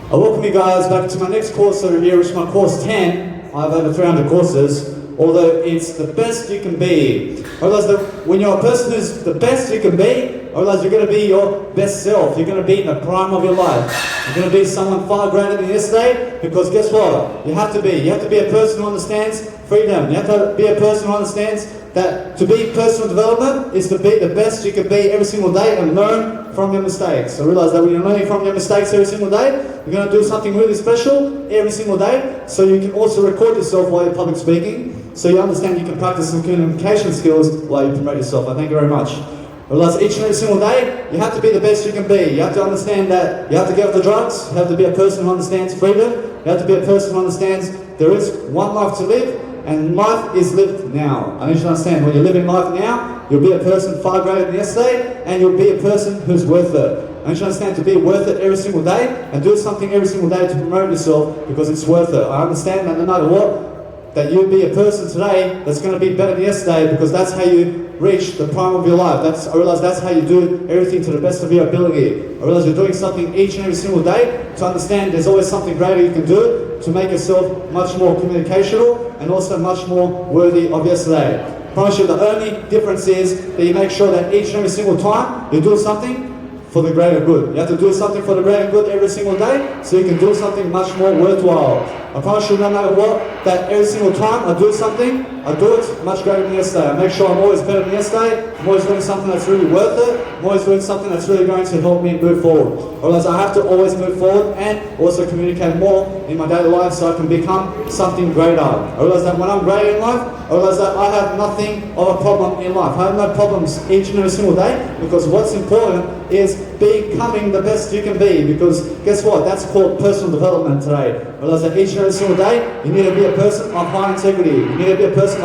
I welcome you guys back to my next course over here, which is my course 10. I have over 300 courses, although it's the best you can be. I realize that when you're a person who's the best you can be, I realize you're going to be your best self. You're going to be in the prime of your life. You're going to be someone far greater than yesterday, because guess what? You have to be. You have to be a person who understands freedom. You have to be a person who understands that to be personal development is to be the best you can be every single day and learn from your mistakes. I realize that when you're learning from your mistakes every single day, you're going to do something really special every single day, so you can also record yourself while you're public speaking, so you understand you can practice some communication skills while you promote yourself. I thank you very much. I realize each and every single day, you have to be the best you can be. You have to understand that you have to get off the drugs. You have to be a person who understands freedom. You have to be a person who understands there is one life to live, and life is lived now. I need you to understand, when you're living life now, you'll be a person far greater than yesterday, and you'll be a person who's worth it. I need you to understand, to be worth it every single day, and do something every single day to promote yourself, because it's worth it. I understand that no matter what, that you'll be a person today that's going to be better than yesterday, because that's how you reach the prime of your life. I realize that's how you do everything to the best of your ability. I realize you're doing something each and every single day to understand there's always something greater you can do to make yourself much more communicational and also much more worthy of yesterday. I promise you, the only difference is that you make sure that each and every single time you do something for the greater good. You have to do something for the greater good every single day, so you can do something much more worthwhile. I promise you, no matter what, that every single time I do something, I do it much greater than yesterday. I make sure I'm always better than yesterday. I'm always doing something that's really worth it. I'm always doing something that's really going to help me move forward. Otherwise, I have to always move forward and also communicate more in my daily life, so I can become something greater. I realize that when I'm greater in life, I realize that I have nothing of a problem in life. I have no problems each and every single day, because what's important is becoming the best you can be, because guess what? That's called personal development today. I realize that each and every single day, you need to be a person of high integrity. You need to be a person you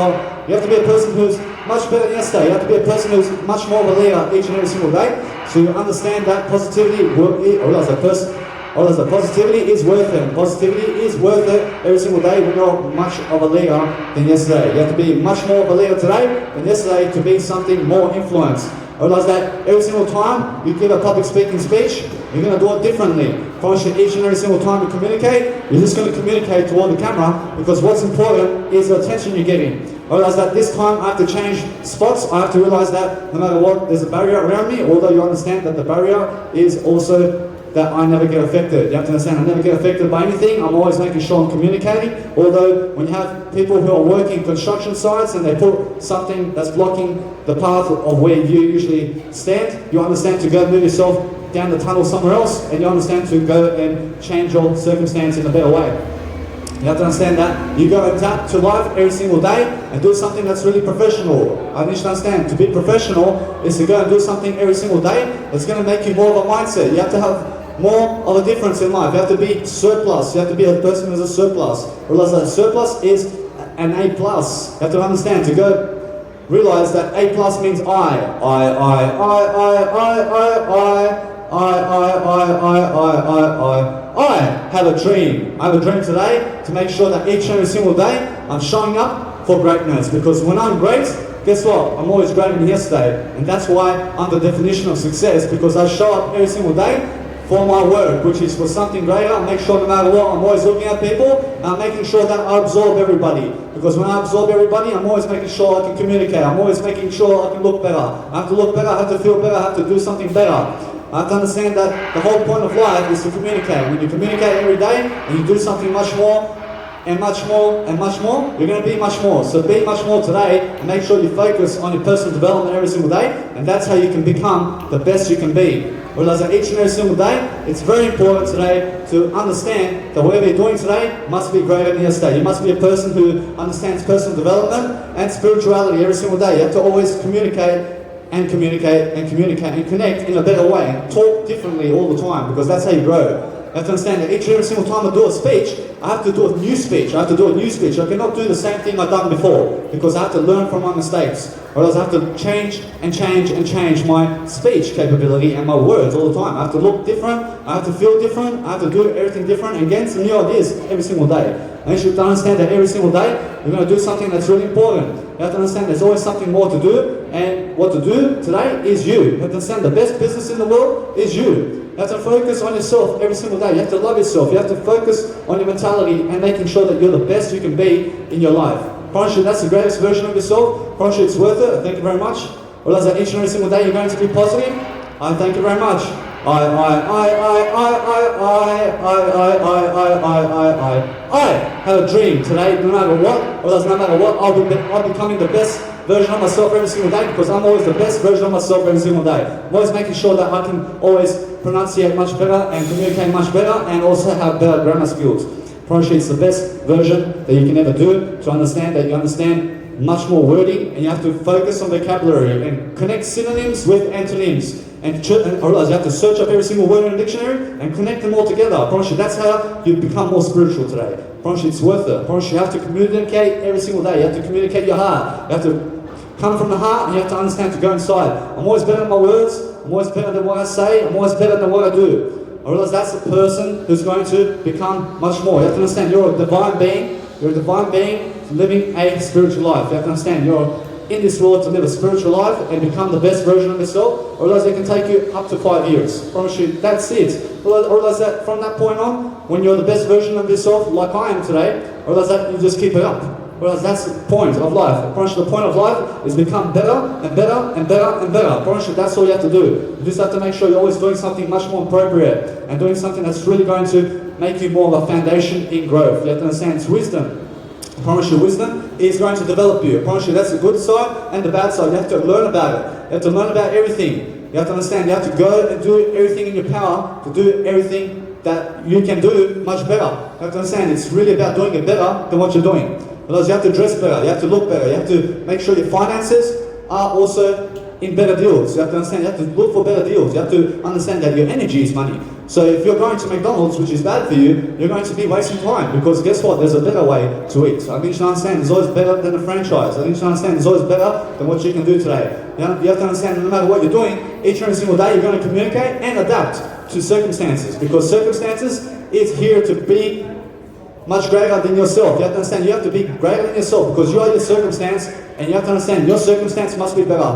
have to be a person who's much better than yesterday. You have to be a person who's much more of a leader each and every single day. So you understand that positivity positivity is worth it. Positivity is worth it every single day when you're much of a leader than yesterday. You have to be much more of a leader today than yesterday to be something more influenced. I realize that every single time you give a public speaking speech, you're going to do it differently. Promise you, each and every single time you communicate, you're just going to communicate toward the camera, because what's important is the attention you're getting. I realize that this time I have to change spots. I have to realize that no matter what, there's a barrier around me, although you understand that the barrier is also that I never get affected. You have to understand, I never get affected by anything. I'm always making sure I'm communicating. Although when you have people who are working construction sites and they put something that's blocking the path of where you usually stand, you understand to go move yourself down the tunnel somewhere else, and you understand to go and change your circumstance in a better way. You have to understand that you go and adapt to life every single day and do something that's really professional. I need you to understand, to be professional is to go and do something every single day that's going to make you more of a mindset. You have to have more of a difference in life. You have to be surplus. You have to be a person who's a surplus. Realize that surplus is an A+. You have to understand, to go realize that A+ means I have a dream. I have a dream today to make sure that each and every single day I'm showing up for greatness, because when I'm great, guess what? I'm always greater than yesterday. And that's why I'm the definition of success, because I show up every single day for my work, which is for something greater. I make sure no matter what, I'm always looking at people, and I'm making sure that I absorb everybody. Because when I absorb everybody, I'm always making sure I can communicate. I'm always making sure I can look better. I have to look better, I have to feel better, I have to do something better. I have to understand that the whole point of life is to communicate. When you communicate every day and you do something much more and much more and much more, you're going to be much more. So be much more today, and make sure you focus on your personal development every single day, and that's how you can become the best you can be. Realize that each and every single day, it's very important today to understand that whatever you're doing today must be greater than yesterday. You must be a person who understands personal development and spirituality every single day. You have to always communicate and communicate and communicate and connect in a better way, and talk differently all the time, because that's how you grow. You have to understand that each and every single time I do a speech, I have to do a new speech. I have to do a new speech. I cannot do the same thing I've done before, because I have to learn from my mistakes. Or else I have to change and change and change my speech capability and my words all the time. I have to look different, I have to feel different, I have to do everything different, and gain some new ideas every single day. And you should understand that every single day, you're going to do something that's really important. You have to understand there's always something more to do, and what to do today is you. You have to understand the best business in the world is you. You have to focus on yourself every single day. You have to love yourself. You have to focus on your mentality and making sure that you're the best you can be in your life. Promise you that's the greatest version of yourself. Promise you it's worth it. Thank you very much. Realize that each and every single day you're going to be positive. Thank you very much. I have a dream today, no matter what, or no matter what, I'll be becoming the best version of myself every single day, because I'm always the best version of myself every single day. I'm always making sure that I can always pronunciate much better and communicate much better and also have better grammar skills. Promise you it's the best version that you can ever do, to understand that you understand much more wording, and you have to focus on vocabulary and connect synonyms with antonyms. And I realize you have to search up every single word in a dictionary and connect them all together. I promise you that's how you become more spiritual today. I promise you it's worth it. I promise you have to communicate every single day. You have to communicate your heart. You have to come from the heart, and you have to understand to go inside. I'm always better than my words. I'm always better than what I say. I'm always better than what I do. I realize that's the person who's going to become much more. You have to understand you're a divine being. You're a divine being living a spiritual life. You have to understand you're in this world to live a spiritual life and become the best version of yourself. I realize it can take you up to 5 years. I promise you, that's it. I realize that from that point on, when you're the best version of yourself, like I am today, I realize that you just keep it up. I realize that's the point of life. I promise you, the point of life is become better and better and better and better. I promise you, that's all you have to do. You just have to make sure you're always doing something much more appropriate and doing something that's really going to make you more of a foundation in growth. You have to understand it's wisdom. I promise you, wisdom is going to develop you. I promise you, that's the good side and the bad side. You have to learn about it. You have to learn about everything. You have to understand, you have to go and do everything in your power to do everything that you can do much better. You have to understand, it's really about doing it better than what you're doing. Otherwise, you have to dress better, you have to look better, you have to make sure your finances are also in better deals. You have to understand, you have to look for better deals. You have to understand that your energy is money. So if you're going to McDonald's, which is bad for you, you're going to be wasting time, because guess what? There's a better way to eat. So I think you should understand there's always better than a franchise. I think you should understand there's always better than what you can do today. You have to understand that no matter what you're doing, each and every single day you're going to communicate and adapt to circumstances, because circumstances is here to be much greater than yourself. You have to understand you have to be greater than yourself, because you are your circumstance, and you have to understand your circumstance must be better.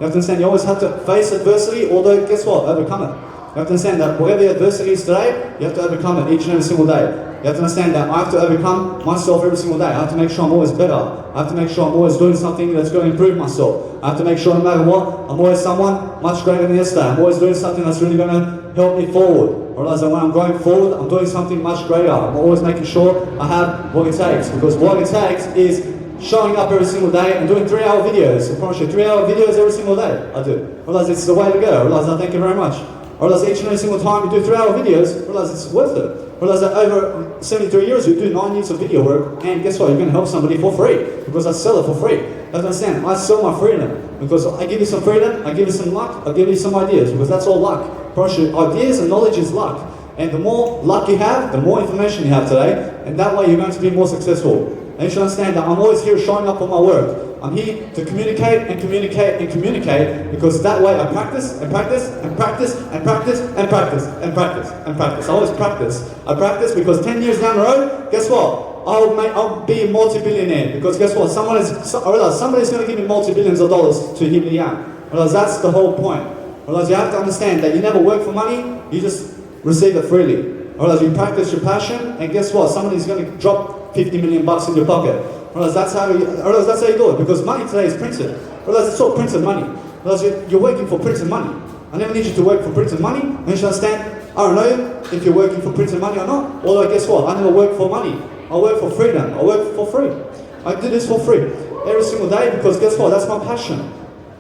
You have to understand you always have to face adversity, although guess what? Overcome it. You have to understand that whatever the adversity is today, you have to overcome it each and every single day. You have to understand that I have to overcome myself every single day. I have to make sure I'm always better. I have to make sure I'm always doing something that's going to improve myself. I have to make sure no matter what, I'm always someone much greater than yesterday. I'm always doing something that's really going to help me forward. I realize that when I'm going forward, I'm doing something much greater. I'm always making sure I have what it takes, because what it takes is showing up every single day and doing 3-hour videos. I promise you, 3-hour videos every single day. I do. I realize it's the way to go. I realize that. Thank you very much. I realize each and every single time you do 3-hour videos, I realize it's worth it. I realize that over 73 years you do 9 years of video work, and guess what? You're going to help somebody for free, because I sell it for free. You have to understand, I sell my freedom, because I give you some freedom, I give you some luck, I give you some ideas, because that's all luck. I promise you, ideas and knowledge is luck. And the more luck you have, the more information you have today, and that way you're going to be more successful. And you should understand that I'm always here showing up on my work. I'm here to communicate and communicate and communicate, because that way I practice and practice and practice and practice and practice and practice and practice. I always practice. I practice because 10 years down the road, guess what? I'll be a multi-billionaire, because guess what? I realize somebody's going to give me multi-billions of dollars to hit me out. I realize that's the whole point. I realize you have to understand that you never work for money, you just receive it freely. I realize you practice your passion, and guess what? Somebody's going to drop 50 million bucks in your pocket. I realize that's how you do it, because money today is printed. I realize it's all printed money. I realize you're working for printed money. I never need you to work for printed money. And you should understand, I don't know if you're working for printed money or not. Although guess what? I never work for money. I work for freedom. I work for free. I do this for free every single day, because guess what? That's my passion.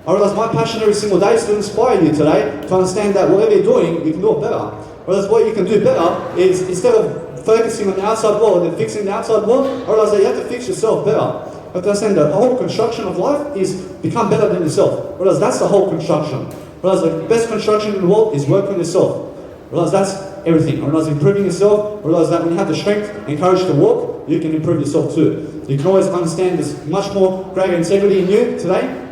I realize my passion every single day is to inspire you today to understand that whatever you're doing, you can do it better. Whereas what you can do better is, instead of focusing on the outside world and fixing the outside world, I realize that you have to fix yourself better. You have to understand that the whole construction of life is become better than yourself. Whereas that's the whole construction. Whereas the best construction in the world is work on yourself. Whereas that's everything. Whereas improving yourself, whereas that when you have the strength and courage to walk, you can improve yourself too. You can always understand there's much more greater integrity in you today.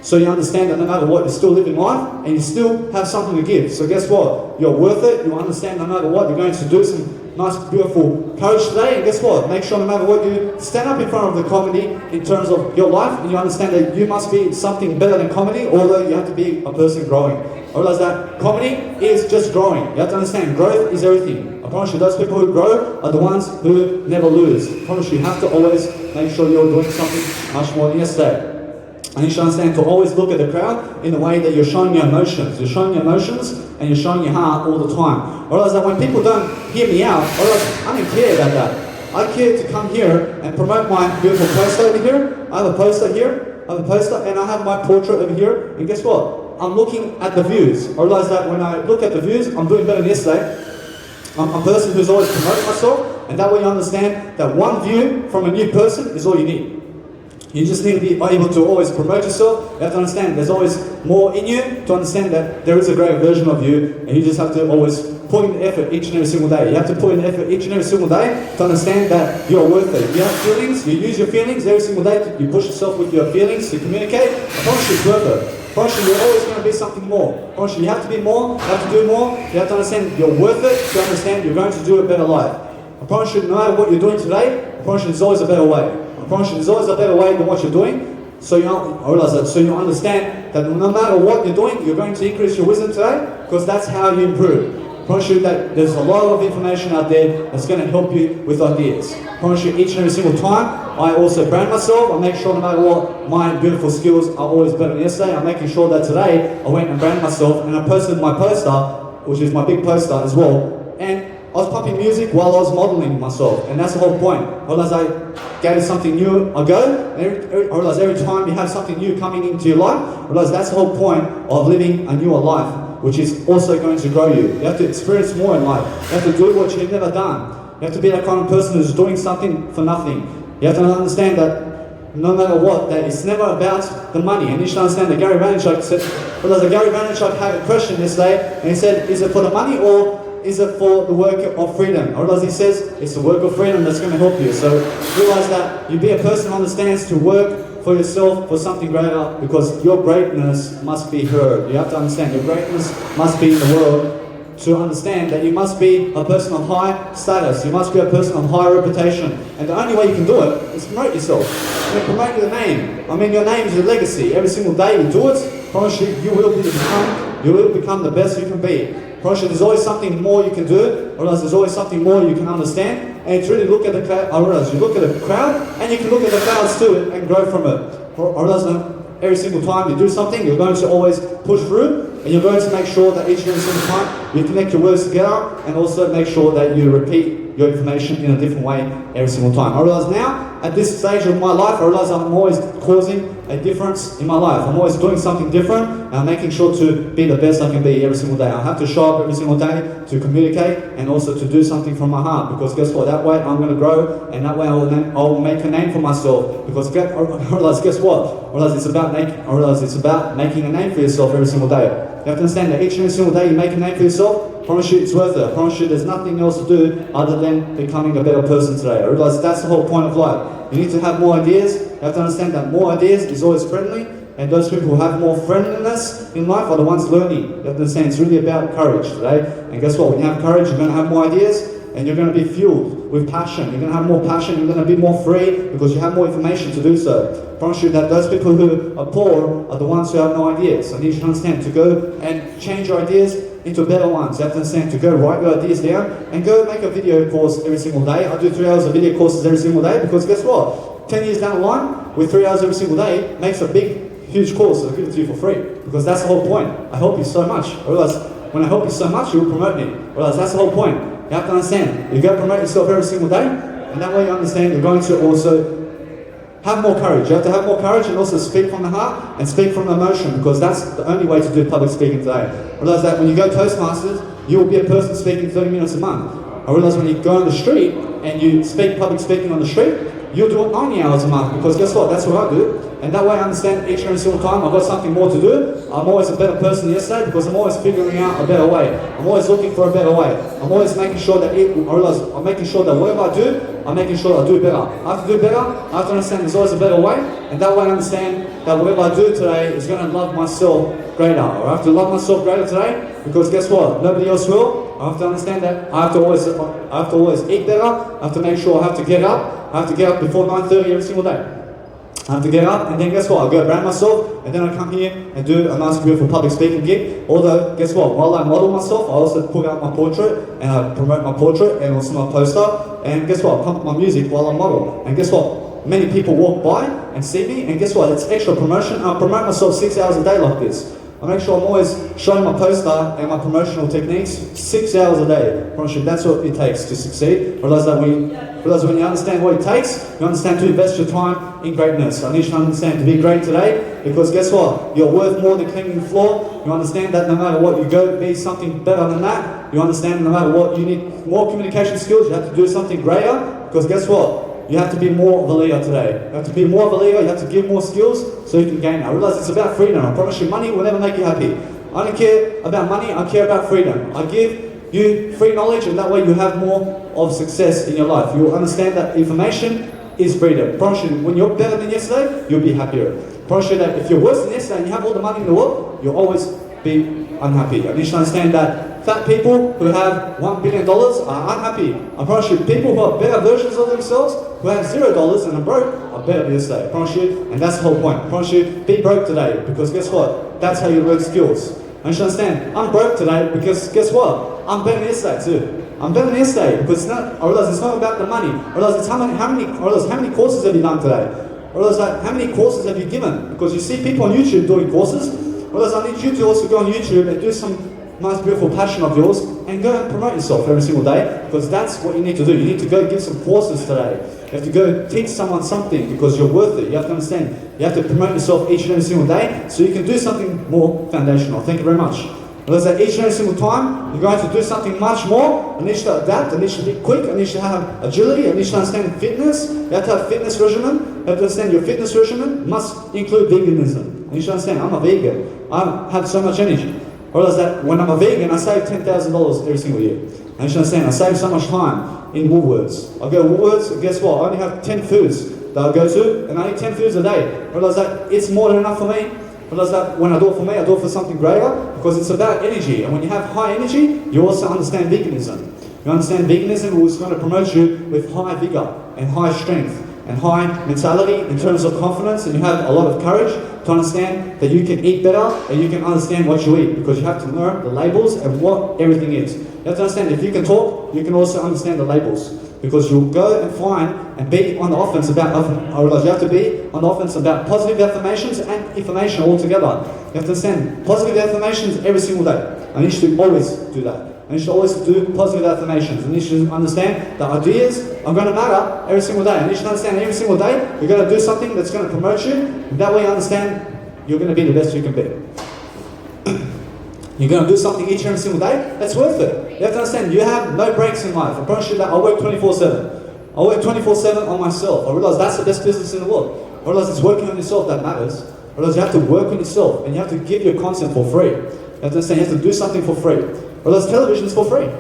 So you understand that no matter what, you're still living life and you still have something to give. So guess what? You're worth it. You understand no matter what, you're going to do some nice, beautiful courage today. And guess what? Make sure no matter what, you stand up in front of the comedy in terms of your life, and you understand that you must be something better than comedy, although you have to be a person growing. I realize that comedy is just growing. You have to understand, growth is everything. I promise you, those people who grow are the ones who never lose. I promise you, you have to always make sure you're doing something much more than yesterday. And you should understand to always look at the crowd in the way that you're showing your emotions. You're showing your emotions and you're showing your heart all the time. I realize that when people don't hear me out, I realize I don't care about that. I care to come here and promote my beautiful poster over here. I have a poster here, I have a poster, and I have my portrait over here. And guess what? I'm looking at the views. I realize that when I look at the views, I'm doing better than yesterday. I'm a person who's always promoting myself, and that way you understand that one view from a new person is all you need. You just need to be able to always promote yourself. You have to understand there's always more in you to understand that there is a greater version of you, and you just have to always put in the effort each and every single day. You have to put in the effort each and every single day to understand that you're worth it. You have feelings, you use your feelings every single day. You push yourself with your feelings to communicate. I promise you it's worth it. I promise you you're always going to be something more. I promise you have to be more, you have to do more. You have to understand you're worth it to understand you're going to do a better life. I promise you no matter what you're doing today, I promise you there's always a better way. I promise you there's always a better way than what you're doing. So you realize that. So you understand that no matter what you're doing, you're going to increase your wisdom today, because that's how you improve. I promise you that there's a lot of information out there that's going to help you with ideas. I promise you each and every single time I also brand myself. I make sure no matter what, my beautiful skills are always better than yesterday. I'm making sure that today I went and branded myself and I posted my poster, which is my big poster as well. And I was pumping music while I was modeling myself, and that's the whole point. I realized I gave something new a go, and I realized every time you have something new coming into your life, I realized that's the whole point of living a newer life, which is also going to grow you. You have to experience more in life. You have to do what you've never done. You have to be that kind of person who's doing something for nothing. You have to understand that no matter what, that it's never about the money. And you should understand that Gary Vaynerchuk said, Gary Vaynerchuk had a question yesterday, and he said, is it for the money or is it for the work of freedom? I realize he says it's the work of freedom that's going to help you. So realize that you be a person who understands to work for yourself for something greater, because your greatness must be heard. You have to understand your greatness must be in the world, to understand that you must be a person of high status. You must be a person of high reputation. And the only way you can do it is promote yourself. Promote your name. I mean, your name is your legacy. Every single day you do it, promise you, you will become the best you can be. Promise you, there's always something more you can do, or else there's always something more you can understand. And it's really look at the crowd, or else you look at the crowd, and you can look at the crowds too and grow from it. Or else every single time you do something, you're going to always push through, and you're going to make sure that each and every single time you connect your words together, and also make sure that you repeat your information in a different way every single time. I realize now, at this stage of my life, I realize I'm always causing a difference in my life. I'm always doing something different, and I'm making sure to be the best I can be every single day. I have to show up every single day to communicate and also to do something from my heart, because guess what? That way I'm going to grow, and that way I'll make a name for myself. Because I realize, guess what? I realize it's about making a name for yourself every single day. You have to understand that each and every single day you make a name for yourself. I promise you it's worth it. I promise you there's nothing else to do other than becoming a better person today. I realize that's the whole point of life. You need to have more ideas. You have to understand that more ideas is always friendly, and those people who have more friendliness in life are the ones learning. You have to understand it's really about courage today. And guess what? When you have courage, you're going to have more ideas, and you're going to be fueled with passion. You're going to have more passion. You're going to be more free because you have more information to do so. I promise you that those people who are poor are the ones who have no ideas. And you should understand to go and change your ideas into better ones. You have to understand to go write your ideas down and go make a video course every single day. I do 3 hours of video courses every single day, because guess what? 10 years down the line, with 3 hours every single day, makes a big, huge course. I'll give it to you for free, because that's the whole point. I help you so much. I realize when I help you so much, you'll promote me. I realize that's the whole point. You have to understand, you got to promote yourself every single day, and that way you understand you're going to also have more courage. You have to have more courage and also speak from the heart and speak from emotion, because that's the only way to do public speaking today. I realize that when you go Toastmasters, you will be a person speaking 30 minutes a month. I realize when you go on the street and you speak public speaking on the street, you'll do it 90 hours a month, because guess what? That's what I do. And that way I understand each and every single time I've got something more to do. I'm always a better person than yesterday, because I'm always figuring out a better way. I'm always looking for a better way. I'm always making sure that I'm making sure that whatever I do, I'm making sure I do better. I have to do better. I have to understand there's always a better way. And that way I understand that whatever I do today is going to love myself greater. Or I have to love myself greater today, because guess what? Nobody else will. I have to understand that I have to always eat better. I have to make sure I have to get up. I have to get up before 9:30 every single day. I have to get up, and then guess what? I go brand myself, and then I come here and do a nice, beautiful public speaking gig. Although, guess what? While I model myself, I also put out my portrait, and I promote my portrait, and also my poster. And guess what? I pump my music while I model. And guess what? Many people walk by and see me, and guess what? It's extra promotion. I promote myself 6 hours a day like this. I make sure I'm always showing my poster and my promotional techniques 6 hours a day. I promise you, that's what it takes to succeed. Realize when you understand what it takes, you understand to invest your time in greatness. I need you to understand to be great today, because guess what? You're worth more than cleaning the floor. You understand that no matter what, you go be something better than that. You understand no matter what, you need more communication skills. You have to do something greater, because guess what? You have to be more of a leader today. You have to be more of a leader, you have to give more skills so you can gain that. I realize it's about freedom. I promise you, money will never make you happy. I don't care about money, I care about freedom. I give you free knowledge, and that way you have more of success in your life. You'll understand that information is freedom. I promise you, when you're better than yesterday, you'll be happier. I promise you that if you're worse than yesterday and you have all the money in the world, you'll always be unhappy. I need you to understand that fat people who have $1 billion are unhappy. I promise you, people who are better versions of themselves, who have $0 and are broke, are better than yesterday. I promise you, and that's the whole point. I promise you, be broke today, because guess what? That's how you learn skills. I need you to understand, I'm broke today because guess what? I'm better than yesterday too. I'm better than yesterday because I realize it's not about the money. I realize it's how many courses have you done today? I realize that how many courses have you given? Because you see people on YouTube doing courses. I realize I need you to also go on YouTube and do some nice, beautiful passion of yours and go and promote yourself every single day, because that's what you need to do. You need to go give some courses today. You have to go teach someone something because you're worth it. You have to understand. You have to promote yourself each and every single day so you can do something more foundational. Thank you very much. Because at each and every single time, you're going to do something much more. I need you to adapt, I need you to be quick, I need you to have agility, I need you to understand fitness. You have to have fitness regimen. You have to understand your fitness regimen must include veganism. I need you to understand, I'm a vegan. I have so much energy. I realize that when I'm a vegan, I save $10,000 every single year. And you should understand, I save so much time in Woolworths. I go to Woolworths, and guess what? I only have 10 foods that I go to, and I eat 10 foods a day. I realize that it's more than enough for me. I realize that when I do it for me, I do it for something greater, because it's about energy. And when you have high energy, you also understand veganism. You understand veganism is going to promote you with high vigor and high strength and high mentality in terms of confidence, and you have a lot of courage to understand that you can eat better and you can understand what you eat, because you have to learn the labels and what everything is. You have to understand, if you can talk, you can also understand the labels, because you'll go and find and be on the offense about, I realize you have to be on the offense about positive affirmations and information all together. You have to understand positive affirmations every single day. I need you to always do that. And you should always do positive affirmations. And you should understand that ideas are going to matter every single day. And you should understand every single day you're going to do something that's going to promote you. And that way you understand you're going to be the best you can be. You're going to do something each and every single day that's worth it. You have to understand you have no breaks in life. I promise you that I work 24/7. I work 24/7 on myself. I realize that's the best business in the world. I realize it's working on yourself that matters. I realize you have to work on yourself and you have to give your content for free. You have to understand you have to do something for free. Whereas television is for free. You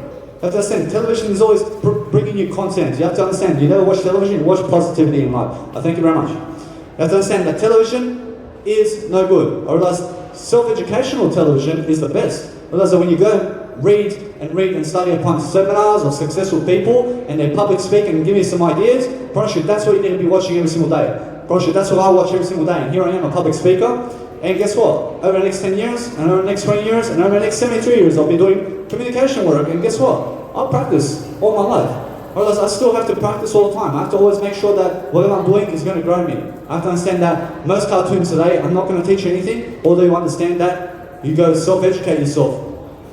have to understand, television is always bringing you content. You have to understand, you never watch television, you watch positivity in life. I thank you very much. You have to understand that television is no good. I realize self-educational television is the best. I realize that when you go read and study upon seminars of successful people and they public speak and give you some ideas, I promise you that's what you need to be watching every single day. I promise you that's what I watch every single day. And here I am, a public speaker. And guess what? Over the next 10 years, and over the next 20 years, and over the next 73 years, I'll be doing communication work. And guess what? I'll practice all my life. Otherwise, I still have to practice all the time. I have to always make sure that whatever I'm doing is going to grow me. I have to understand that most cartoons today, I'm not going to teach you anything, although you understand that you go self-educate yourself.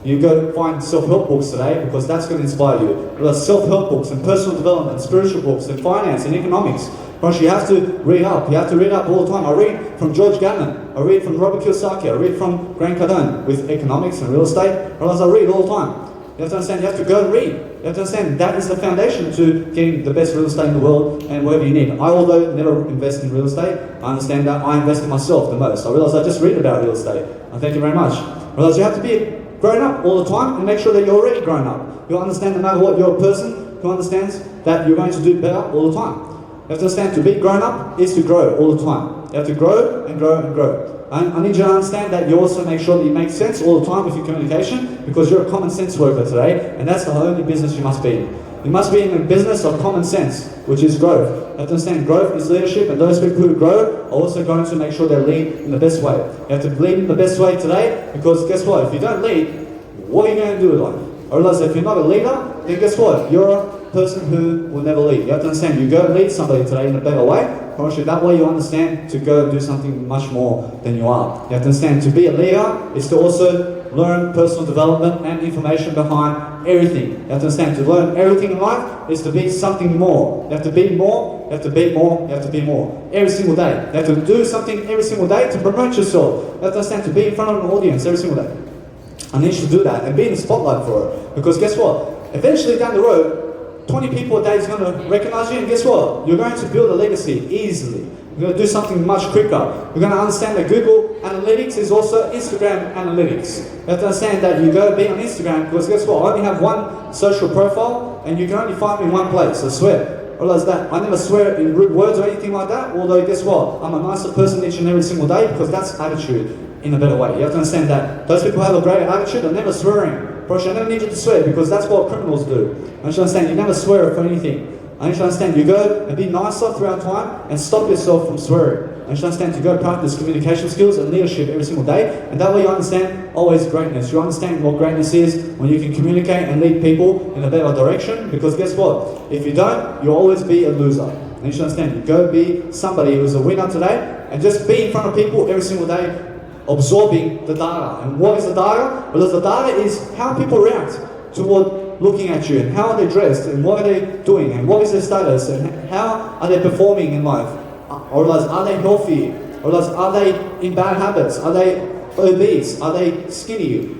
You go find self-help books today, because that's going to inspire you. There's self-help books and personal development, spiritual books and finance and economics. But you have to read up. You have to read up all the time. I read from George Gatlin. I read from Robert Kiyosaki. I read from Grant Cardone with economics and real estate. Otherwise, I read all the time. You have to understand, you have to go and read. You have to understand that is the foundation to getting the best real estate in the world and whatever you need. I, although never invest in real estate, I understand that I invest in myself the most. I realize I just read about real estate. I thank you very much. I realize you have to be grown up all the time and make sure that you're already grown up. You'll understand no matter what, you're a person who understands that you're going to do better all the time. You have to understand, to be grown up is to grow all the time. You have to grow and grow and grow. And I need you to understand that you also make sure that you make sense all the time with your communication, because you're a common sense worker today, and that's the only business you must be in. You must be in a business of common sense, which is growth. You have to understand growth is leadership, and those people who grow are also going to make sure they lead in the best way. You have to lead in the best way today, because guess what? If you don't lead, what are you going to do with life? I realize if you're not a leader, then guess what? You're a person who will never lead. You have to understand, you go and lead somebody today in a better way. Promise you, that way you understand to go and do something much more than you are. You have to understand, to be a leader is to also learn personal development and information behind everything. You have to understand, to learn everything in life is to be something more. You have to be more, you have to be more, you have to be more. Every single day. You have to do something every single day to promote yourself. You have to understand, to be in front of an audience every single day. And you should do that and be in the spotlight for it. Because guess what? Eventually down the road, 20 people a day is going to recognize you, and guess what? You're going to build a legacy easily. You're going to do something much quicker. You're going to understand that Google Analytics is also Instagram Analytics. You have to understand that you go be on Instagram, because guess what? I only have one social profile, and you can only find me in one place, I swear. I realize that I never swear in rude words or anything like that, although guess what? I'm a nicer person each and every single day, because that's attitude in a better way. You have to understand that those people who have a great attitude are never swearing. I never need you to swear, because that's what criminals do. I should understand, you never swear for anything. I should understand, you go and be nicer throughout time and stop yourself from swearing. I should understand to go practice communication skills and leadership every single day, and that way you understand always greatness. You understand what greatness is when you can communicate and lead people in a better direction, because guess what? If you don't, you'll always be a loser. And you should understand, you go be somebody who's a winner today, and just be in front of people every single day, absorbing the data. And what is the data? Because the data is how people react toward looking at you, and how are they dressed, and what are they doing, and what is their status, and how are they performing in life. Or are they healthy? Or are they in bad habits? Are they obese? Are they skinny?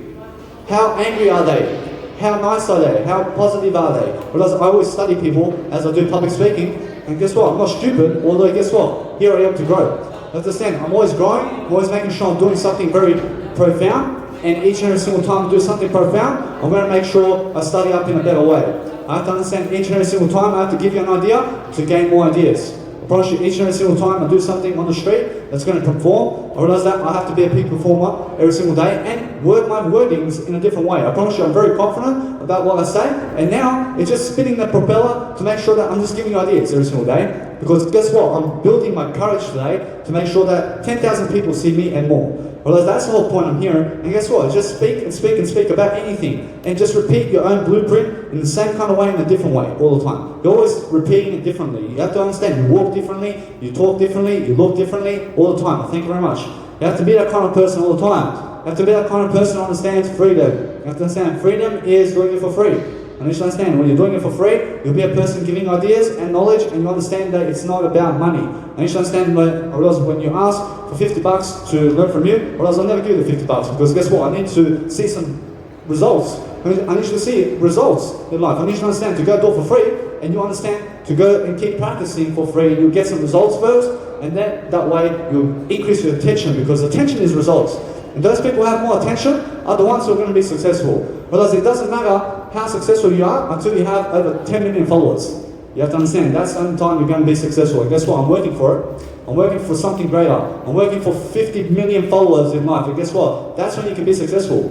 How angry are they? How nice are they? How positive are they? Because I always study people as I do public speaking, and guess what? I'm not stupid, although guess what? Here I am to grow. Understand, I'm always growing, I'm always making sure I'm doing something very profound, and each and every single time I do something profound, I'm going to make sure I study up in a better way. I have to understand each and every single time I have to give you an idea to gain more ideas. I promise you, each and every single time I do something on the street that's going to perform, I realize that I have to be a peak performer every single day and word my wordings in a different way. I promise you, I'm very confident about what I say, and now it's just spinning the propeller to make sure that I'm just giving you ideas every single day. Because guess what? I'm building my courage today to make sure that 10,000 people see me and more. Well, that's the whole point I'm here. And guess what? Just speak and speak and speak about anything. And just repeat your own blueprint in the same kind of way, in a different way, all the time. You're always repeating it differently. You have to understand, you walk differently, you talk differently, you look differently, all the time. Thank you very much. You have to be that kind of person all the time. You have to be that kind of person who understands freedom. You have to understand, freedom is doing it for free. And you should understand, when you're doing it for free, you'll be a person giving ideas and knowledge, and you understand that it's not about money. And you should understand, when you ask for $50 to learn from you, or else I'll never give you the $50, because guess what? I need to see some results. I need you to see results in life. I need you to understand, to go do it for free, and you understand to go and keep practicing for free, and you'll get some results first, and then that way you'll increase your attention, because attention is results. And those people who have more attention are the ones who are going to be successful. Whereas it doesn't matter how successful you are until you have over 10 million followers. You have to understand, that's the only time you're going to be successful. And guess what? I'm working for it. I'm working for something greater. I'm working for 50 million followers in life. And guess what? That's when you can be successful.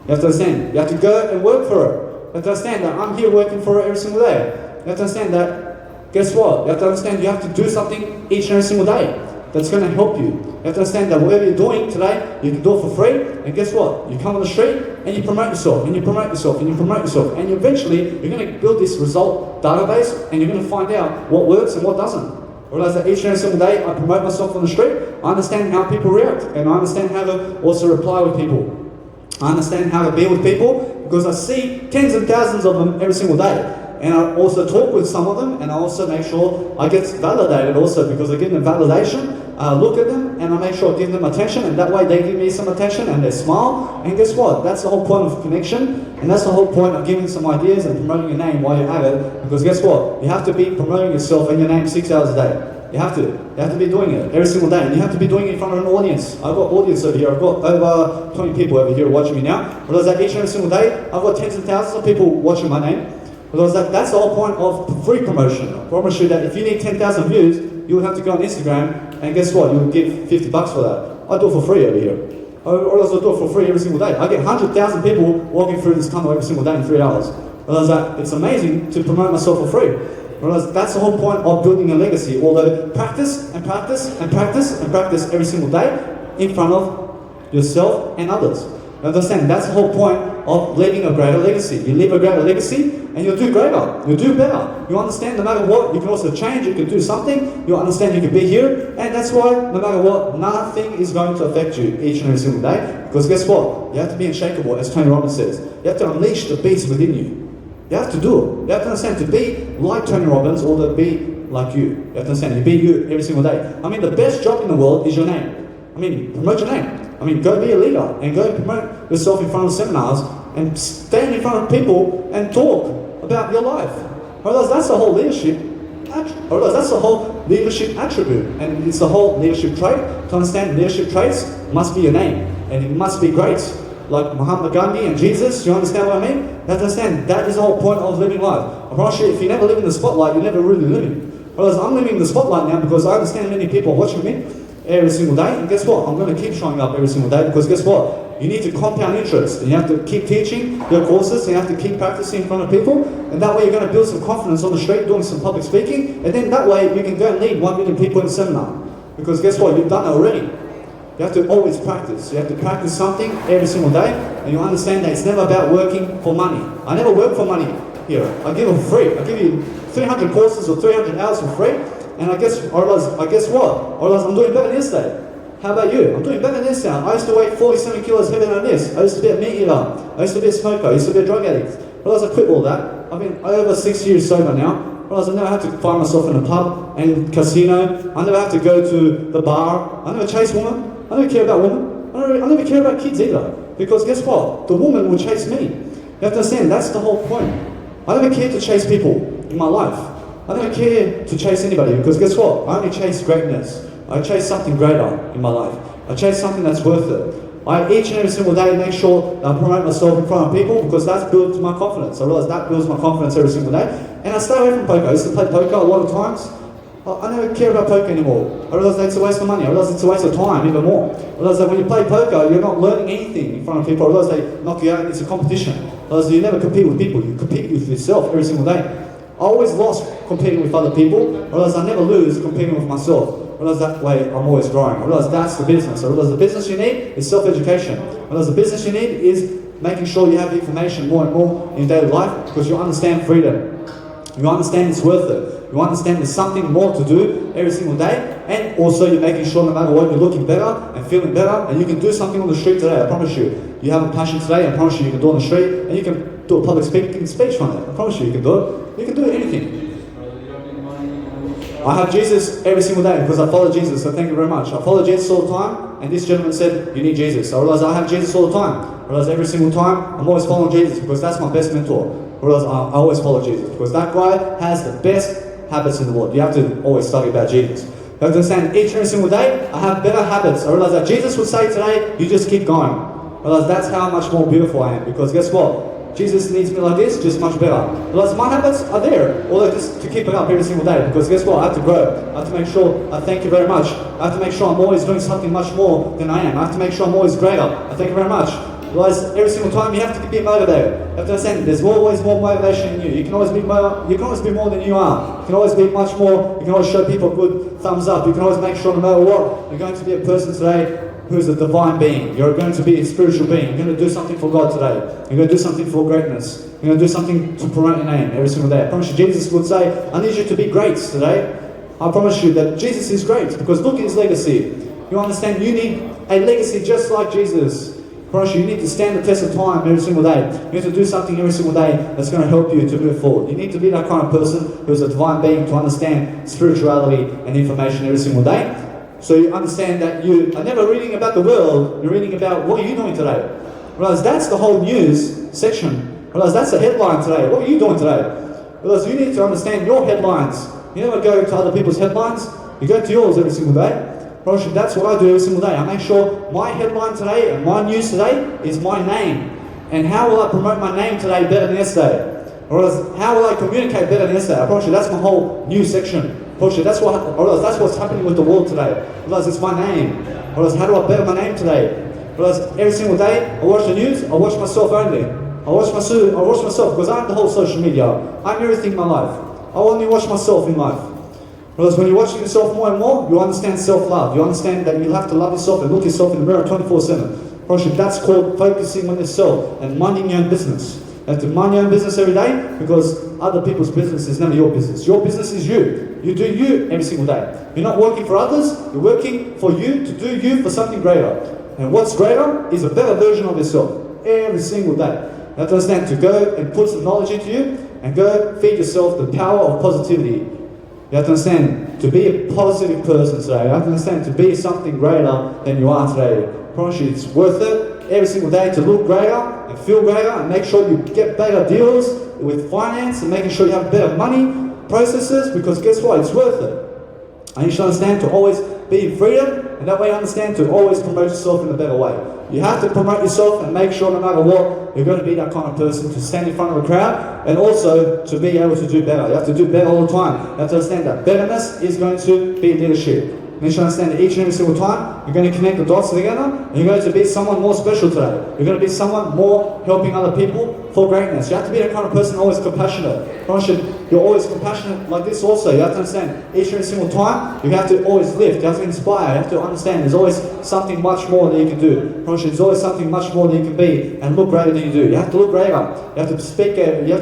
You have to understand, you have to go and work for it. You have to understand that I'm here working for it every single day. You have to understand that, guess what? You have to understand you have to do something each and every single day that's going to help you. You have to understand that whatever you're doing today, you can do it for free, and guess what? You come on the street, and you promote yourself, and you promote yourself, and you promote yourself, and eventually, you're going to build this result database, and you're going to find out what works and what doesn't. I realize that each and every single day, I promote myself on the street, I understand how people react, and I understand how to also reply with people. I understand how to be with people, because I see tens and thousands of them every single day. And I also talk with some of them, and I also make sure I get validated also, because I give them validation, look at them, and I make sure I give them attention, and that way they give me some attention and they smile. And guess what? That's the whole point of connection, and that's the whole point of giving some ideas and promoting your name while you're at it. Because guess what? You have to be promoting yourself and your name 6 hours a day. You have to. You have to be doing it every single day, and you have to be doing it in front of an audience. I've got audience over here. I've got over 20 people over here watching me now. Because each and every single day, I've got tens and thousands of people watching my name. Because that's the whole point of free promotion. I promise you that if you need 10,000 views, you would have to go on Instagram, and guess what? You would give $50 for that. I do it for free over here. Or else I do it for free every single day. I get 100,000 people walking through this tunnel every single day in 3 hours. Realize that it's amazing to promote myself for free. Realize that's the whole point of building a legacy. Although practice and practice and practice and practice every single day in front of yourself and others. Understand? That's the whole point of leaving a greater legacy. You leave a greater legacy and you'll do greater. You'll do better. You understand no matter what, you can also change, you can do something. You understand you can be here. And that's why no matter what, nothing is going to affect you each and every single day. Because guess what? You have to be unshakable, as Tony Robbins says. You have to unleash the beast within you. You have to do it. You have to understand to be like Tony Robbins or to be like you. You have to understand you be you every single day. I mean, the best job in the world is your name. I mean, promote your name. I mean, go be a leader and go promote yourself in front of seminars and stand in front of people and talk about your life. I realize that's the whole leadership. I realize that's the whole leadership attribute, and it's the whole leadership trait. To understand leadership traits must be your name, and it must be great. Like Mahatma Gandhi and Jesus, you understand what I mean? You have to understand that is the whole point of living life. I promise you, if you never live in the spotlight, you're never really living. Whereas I'm living in the spotlight now because I understand many people are watching me every single day, and guess what? I'm going to keep showing up every single day because guess what? You need to compound interest, and you have to keep teaching your courses, and you have to keep practicing in front of people, and that way you're going to build some confidence on the street doing some public speaking, and then that way you can go and lead 1 million people in a seminar. Because guess what? You've done it already. You have to always practice. You have to practice something every single day, and you understand that it's never about working for money. I never work for money here. I give it for free. I give you 300 courses or 300 hours for free, and I guess what? I realize I'm doing better than yesterday. How about you? I'm doing better than this now. I used to weigh 47 kilos heavier than this. I used to be a meat eater. I used to be a smoker. I used to be a drug addict. I realize I quit all that. I've been over 6 years sober now. I realize I never have to find myself in a pub and casino. I never have to go to the bar. I never chase women. I don't care about women. I never care about kids either. Because guess what? The woman will chase me. You have to understand, that's the whole point. I never care to chase people in my life. I don't care to chase anybody because guess what? I only chase greatness. I chase something greater in my life. I chase something that's worth it. I each and every single day make sure that I promote myself in front of people because that builds my confidence. I realize that builds my confidence every single day. And I stay away from poker. I used to play poker a lot of times. I never care about poker anymore. I realize that it's a waste of money. I realize it's a waste of time even more. I realize that when you play poker, you're not learning anything in front of people. I realize they knock you out. It's a competition. I realize you never compete with people. You compete with yourself every single day. I always lost competing with other people. I realize I never lose competing with myself. I realize that way I'm always growing. I realize that's the business. I realize the business you need is self-education. I realize the business you need is making sure you have information more and more in your daily life because you understand freedom. You understand it's worth it. You understand there's something more to do every single day, and also you're making sure no matter what you're looking better and feeling better, and you can do something on the street today. I promise you. You have a passion today. I promise you can do it on the street, and you can do a public speaking speech from it. I promise you can do it. You can do anything. I have Jesus every single day because I follow Jesus, so thank you very much. I follow Jesus all the time, and this gentleman said, you need Jesus. I realize I have Jesus all the time. I realize every single time I'm always following Jesus because that's my best mentor. I realize I always follow Jesus because that guy has the best habits in the world. You have to always study about Jesus. You have to understand each and every single day I have better habits. I realize that Jesus would say today, you just keep going. I realize that's how much more beautiful I am because guess what? Jesus needs me like this, just much better. Realize my habits are there, although just to keep it up every single day because guess what? I have to grow. I have to make sure, I thank you very much. I have to make sure I'm always doing something much more than I am. I have to make sure I'm always greater. I thank you very much. Realize every single time you have to be motivated. You have to understand there's always more motivation in you. You can always be more than you are. You can always be much more. You can always show people a good thumbs up. You can always make sure no matter what, you're going to be a person today who's a divine being. You're going to be a spiritual being. You're going to do something for God today. You're going to do something for greatness. You're going to do something to promote your name every single day. I promise you, Jesus would say, I need you to be great today. I promise you that Jesus is great because look at his legacy. You understand, you need a legacy just like Jesus. I promise you need to stand the test of time every single day. You need to do something every single day that's going to help you to move forward. You need to be that kind of person who's a divine being to understand spirituality and information every single day. So you understand that you are never reading about the world, you're reading about what are you doing today. Realize that's the whole news section. Realize that's the headline today. What are you doing today? Realize you need to understand your headlines. You never go to other people's headlines, you go to yours every single day. That's what I do every single day. I make sure my headline today and my news today is my name. And how will I promote my name today better than yesterday? Or how will I communicate better than yesterday? I promise you that's my whole news section. That's what's happening with the world today. It's my name. How do I better my name today? Every single day I watch the news, I watch myself only. I watch myself because I'm the whole social media. I'm everything in my life. I only watch myself in life. Because when you're watching yourself more and more, you understand self-love. You understand that you have to love yourself and look yourself in the mirror 24/7. That's called focusing on yourself and minding your own business. You have to mind your own business every day because other people's business is never your business. Your business is you. You do you every single day. You're not working for others, you're working for you to do you for something greater. And what's greater is a better version of yourself every single day. You have to understand to go and put some knowledge into you and go feed yourself the power of positivity. You have to understand to be a positive person today. You have to understand to be something greater than you are today. I promise you it's worth it every single day to look greater and feel greater and make sure you get better deals with finance and making sure you have better money processes because guess what? It's worth it. And you should understand to always be in freedom and that way you understand to always promote yourself in a better way. You have to promote yourself and make sure no matter what, you're going to be that kind of person to stand in front of a crowd and also to be able to do better. You have to do better all the time. You have to understand that betterness is going to be leadership. You should understand that each and every single time you're going to connect the dots together and you're going to be someone more special today. You're going to be someone more helping other people for greatness. You have to be that kind of person always compassionate. You're always compassionate like this also. You have to understand each and every single time you have to always lift, you have to inspire, you have to understand there's always something much more that you can do. There's always something much more that you can be and look greater than you do. You have to look greater. You have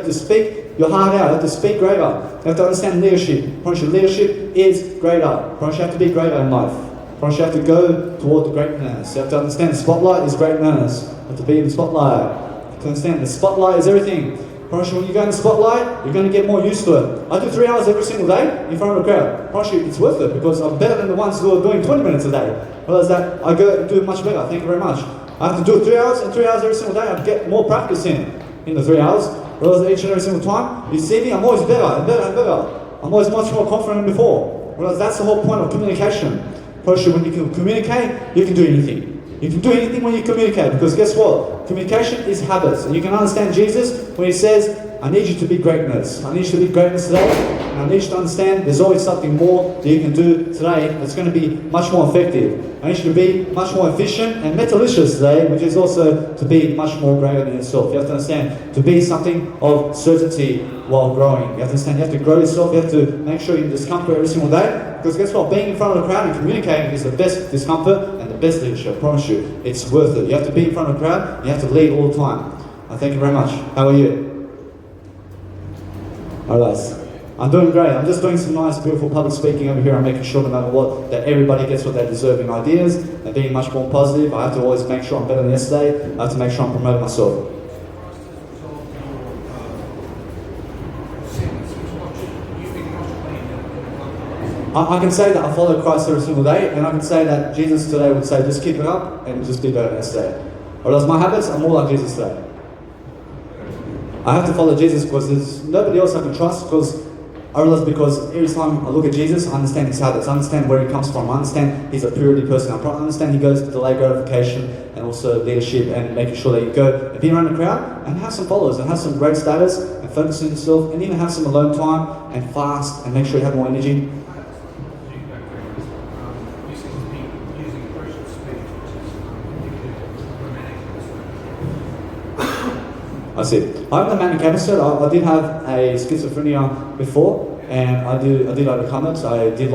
to speak your heart out. You have to speak greater. You have to understand leadership. Leadership is greater. You have to be greater in life. You have to go toward the greatness. You have to understand the spotlight is greatness. You have to be in the spotlight. You have to understand the spotlight is everything. When you go in the spotlight, you're going to get more used to it. I do 3 hours every single day in front of a crowd. It's worth it because I'm better than the ones who are doing 20 minutes a day. Whereas that, I go and do much better. Thank you very much. I have to do 3 hours and 3 hours every single day. I get more practice in the 3 hours. Whereas each and every single time, you see me, I'm always better and better and better. I'm always much more confident than before. Whereas that's the whole point of communication. When you can communicate, you can do anything. You can do anything when you communicate because guess what? Communication is habits. And you can understand Jesus when he says, I need you to be greatness. I need you to be greatness today. And I need you to understand there's always something more that you can do today that's going to be much more effective. I need you to be much more efficient and metalicious today, which is also to be much more greater than yourself. You have to understand to be something of certainty while growing. You have to understand you have to grow yourself. You have to make sure you're in discomfort every single day. Because guess what? Being in front of a crowd and communicating is the best discomfort and the best leadership. I promise you, it's worth it. You have to be in front of a crowd. And you have to lead all the time. Thank you very much. How are you? Alright, I'm doing great. I'm just doing some nice, beautiful public speaking over here. I'm making sure no matter what, that everybody gets what they deserve in ideas and being much more positive. I have to always make sure I'm better than yesterday. I have to make sure I'm promoting myself. I can say that I follow Christ every single day, and I can say that Jesus today would say, just keep it up and just do better than yesterday. Whereas my habits are more like Jesus today. I have to follow Jesus because there's nobody else I can trust because every time I look at Jesus, I understand his habits, I understand where he comes from, I understand he's a purity person, I understand he goes to delay gratification and also leadership and making sure that you go and be around the crowd and have some followers and have some great status and focus on yourself and even have some alone time and fast and make sure you have more energy. I see. I'm the manic episode. I did have a schizophrenia before, and I did overcome it. I did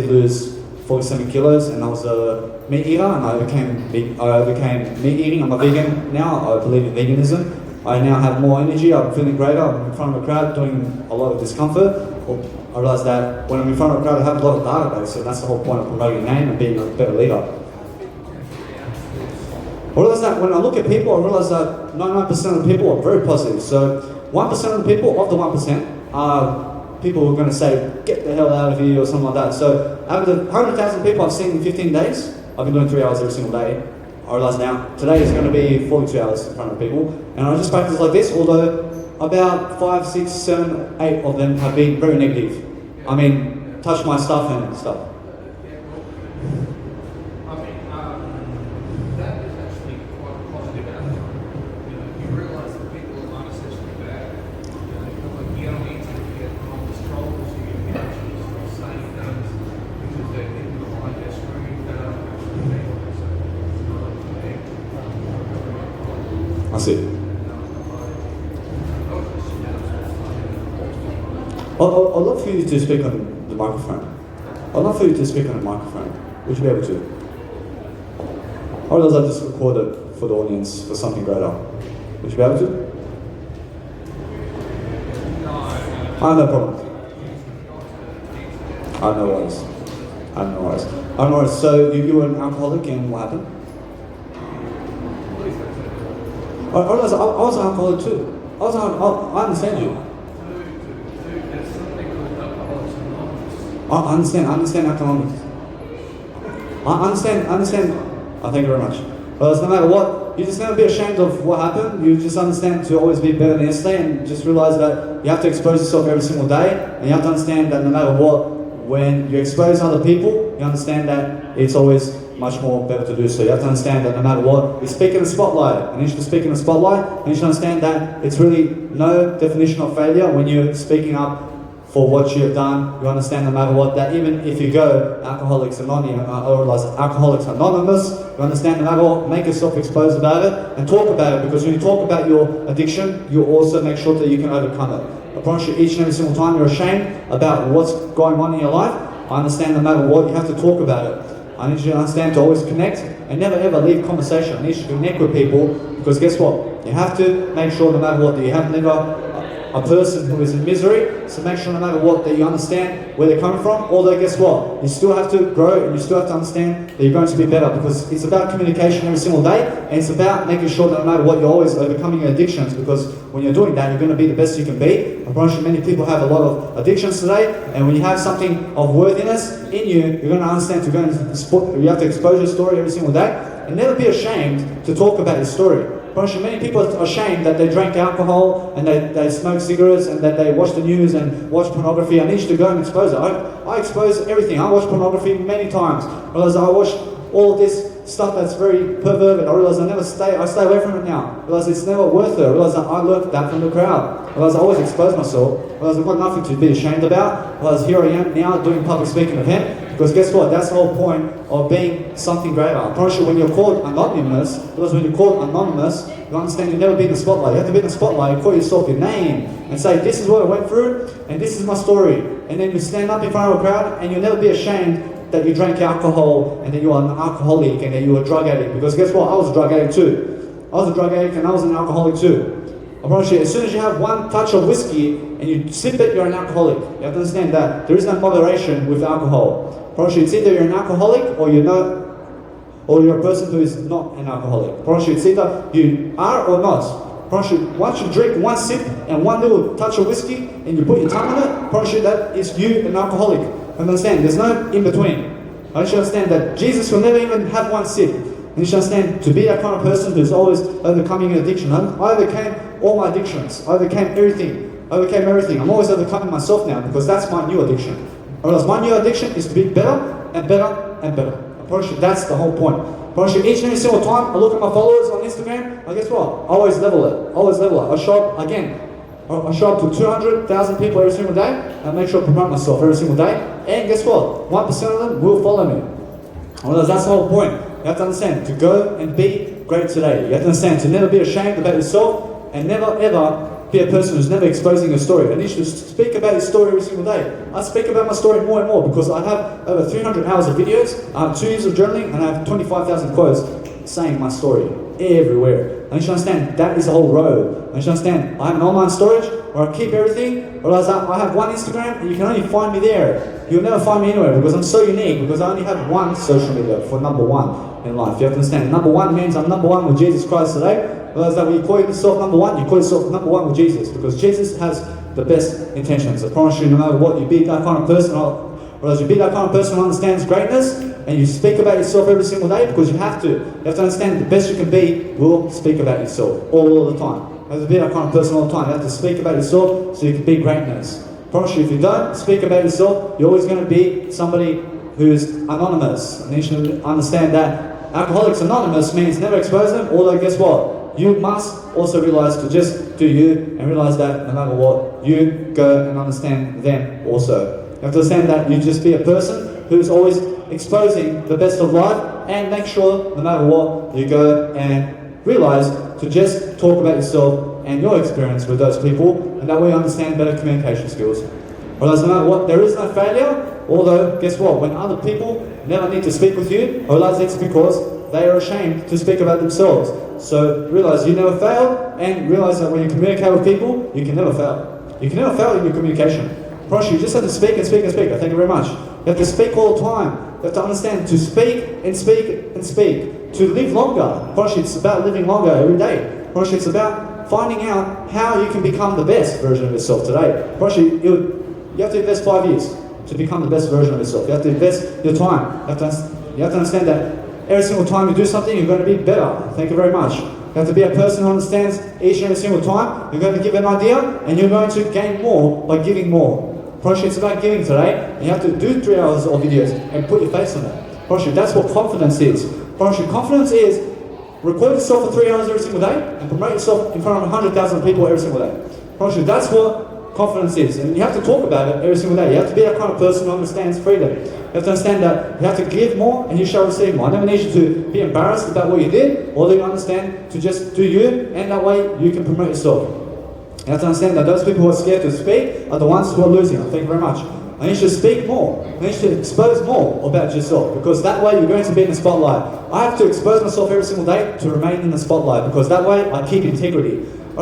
lose 47 kilos, and I was a meat eater, and I overcame meat eating. I'm a vegan now. I believe in veganism. I now have more energy. I'm feeling greater. I'm in front of a crowd doing a lot of discomfort. I realised that when I'm in front of a crowd, I have a lot of database, so that's the whole point of promoting your name and being a better leader. I realize that when I look at people, I realize that 99% of the people are very positive. So 1% of the people, of the 1%, are people who are going to say, get the hell out of here or something like that. So out of the 100,000 people I've seen in 15 days, I've been doing 3 hours every single day. I realize now, today is going to be 42 hours in front of people. And I just practice like this, although about 5, 6, 7, 8 of them have been very negative. I mean, touch my stuff and stuff. I see. I'd love for you to speak on the microphone. I'd love for you to speak on the microphone. Would you be able to? Otherwise, I'll just record it for the audience for something greater. Would you be able to? I have no problem. I have no worries. I have no worries. I have no worries. So you were an alcoholic and what happened? I was an alcoholic too. I understand you. I understand alcoholics. I understand. Oh, thank you very much. Well, no matter what, you just never be ashamed of what happened. You just understand to always be better than yesterday, and just realize that you have to expose yourself every single day, and you have to understand that no matter what, when you expose other people, you understand that it's always much more better to do so. You have to understand that no matter what, you speak in the spotlight, and you should speak in the spotlight, and you should understand that it's really no definition of failure when you're speaking up for what you have done. You understand no matter what, that even if you go Alcoholics Anonymous, you understand no matter what, make yourself exposed about it and talk about it, because when you talk about your addiction, you also make sure that you can overcome it. I promise you, each and every single time you're ashamed about what's going on in your life, I understand no matter what, you have to talk about it. I need you to understand to always connect and never ever leave conversation. I need you to connect with people, because guess what? You have to make sure no matter what that you have never a person who is in misery, so make sure no matter what that you understand where they're coming from. Although guess what? You still have to grow and you still have to understand that you're going to be better, because it's about communication every single day, and it's about making sure that no matter what, you're always overcoming your addictions, because when you're doing that, you're going to be the best you can be. I promise you, many people have a lot of addictions today, and when you have something of worthiness in you, you're going to understand you have to expose your story every single day, and never be ashamed to talk about your story. Many people are ashamed that they drank alcohol and they smoke cigarettes and that they watch the news and watch pornography. I need you to go and expose it. I expose everything. I watch pornography many times. I realize I watch all this stuff that's very perverted. I realize I stay away from it now. I realize it's never worth it. I realize I learned that from the crowd. I realize I always expose myself. I realize I've got nothing to be ashamed about. I realize here I am now doing public speaking event. Because guess what? That's the whole point of being something greater. I promise you, when you're called anonymous, because when you're called anonymous, you understand you'll never be in the spotlight. You have to be in the spotlight, you call yourself your name, and say, this is what I went through, and this is my story. And then you stand up in front of a crowd, and you'll never be ashamed that you drank alcohol, and that you are an alcoholic, and that you are a drug addict. Because guess what? I was a drug addict too. I was a drug addict, and I was an alcoholic too. I promise you, as soon as you have one touch of whiskey, and you sip it, you're an alcoholic. You have to understand that there is no moderation with alcohol. Promise you, it's either you're an alcoholic or you're not, or you're a person who is not an alcoholic. Promise you, it's either you are or not. Promise you, once you drink one sip and one little touch of whiskey and you put your tongue on it, promise you that is you an alcoholic. Understand? There's no in between. I should understand that Jesus will never even have one sip. And you should understand, to be that kind of person who's always overcoming an addiction. I overcame all my addictions. I overcame everything. I'm always overcoming myself now, because that's my new addiction. Whereas my new addiction is to be better and better and better. I promise you, that's the whole point. I promise you, each and every single time I look at my followers on Instagram, guess what? I always level it. I show up again. I show up to 200,000 people every single day, and I make sure I promote myself every single day. And guess what? 1% of them will follow me. Whereas that's the whole point. You have to understand, to go and be great today. You have to understand, to never be ashamed about yourself, and never ever be a person who's never exposing your story. And you should speak about your story every single day. I speak about my story more and more, because I have over 300 hours of videos, I have 2 years of journaling, and I have 25,000 quotes saying my story everywhere. And you should understand, that is the whole road. And you should understand, I have an online storage where I keep everything, whereas I have one Instagram, and you can only find me there. You'll never find me anywhere, because I'm so unique, because I only have one social media for number one in life. You have to understand, number one means I'm number one with Jesus Christ today. Whereas that when you call yourself number one, you call yourself number one with Jesus, because Jesus has the best intentions. I promise you, no matter what, you be that kind of person, whereas you be that kind of person who understands greatness, and you speak about yourself every single day, because you have to. You have to understand, the best you can be will speak about yourself all the time. You have to be that kind of person all the time. You have to speak about yourself so you can be greatness. I promise you, if you don't speak about yourself, you're always going to be somebody who's anonymous. And you should understand that Alcoholics Anonymous means never expose them, although guess what? You must also realize to just do you, and realize that no matter what, you go and understand them also. You have to understand that you just be a person who's always exposing the best of life, and make sure no matter what, you go and realize to just talk about yourself and your experience with those people, and that way you understand better communication skills. Realize no matter what, there is no failure, although guess what, when other people never need to speak with you, realize it's because they are ashamed to speak about themselves. So realize you never fail, and realize that when you communicate with people, you can never fail. You can never fail in your communication. Promise you just have to speak and speak and speak. Thank you very much. You have to speak all the time. You have to understand to speak and speak and speak. To live longer. Promise you it's about living longer every day. Promise you it's about finding out how you can become the best version of yourself today. Promise you have to invest 5 years to become the best version of yourself. You have to invest your time. You have to understand that every single time you do something, you're going to be better. Thank you very much. You have to be a person who understands each and every single time. You're going to give an idea, and you're going to gain more by giving more. Promise it's about giving today, and you have to do 3 hours of videos and put your face on it. Promise that's what confidence is. Promise confidence is record yourself for 3 hours every single day and promote yourself in front of 100,000 people every single day. Promise that's what confidence is, and you have to talk about it every single day. You have to be that kind of person who understands freedom. You have to understand that you have to give more and you shall receive more. I never need you to be embarrassed about what you did, or you understand to just do you, and that way you can promote yourself. You have to understand that those people who are scared to speak are the ones who are losing. Thank you very much. I need you to speak more. I need you to expose more about yourself, because that way you're going to be in the spotlight. I have to expose myself every single day to remain in the spotlight, because that way I keep integrity. I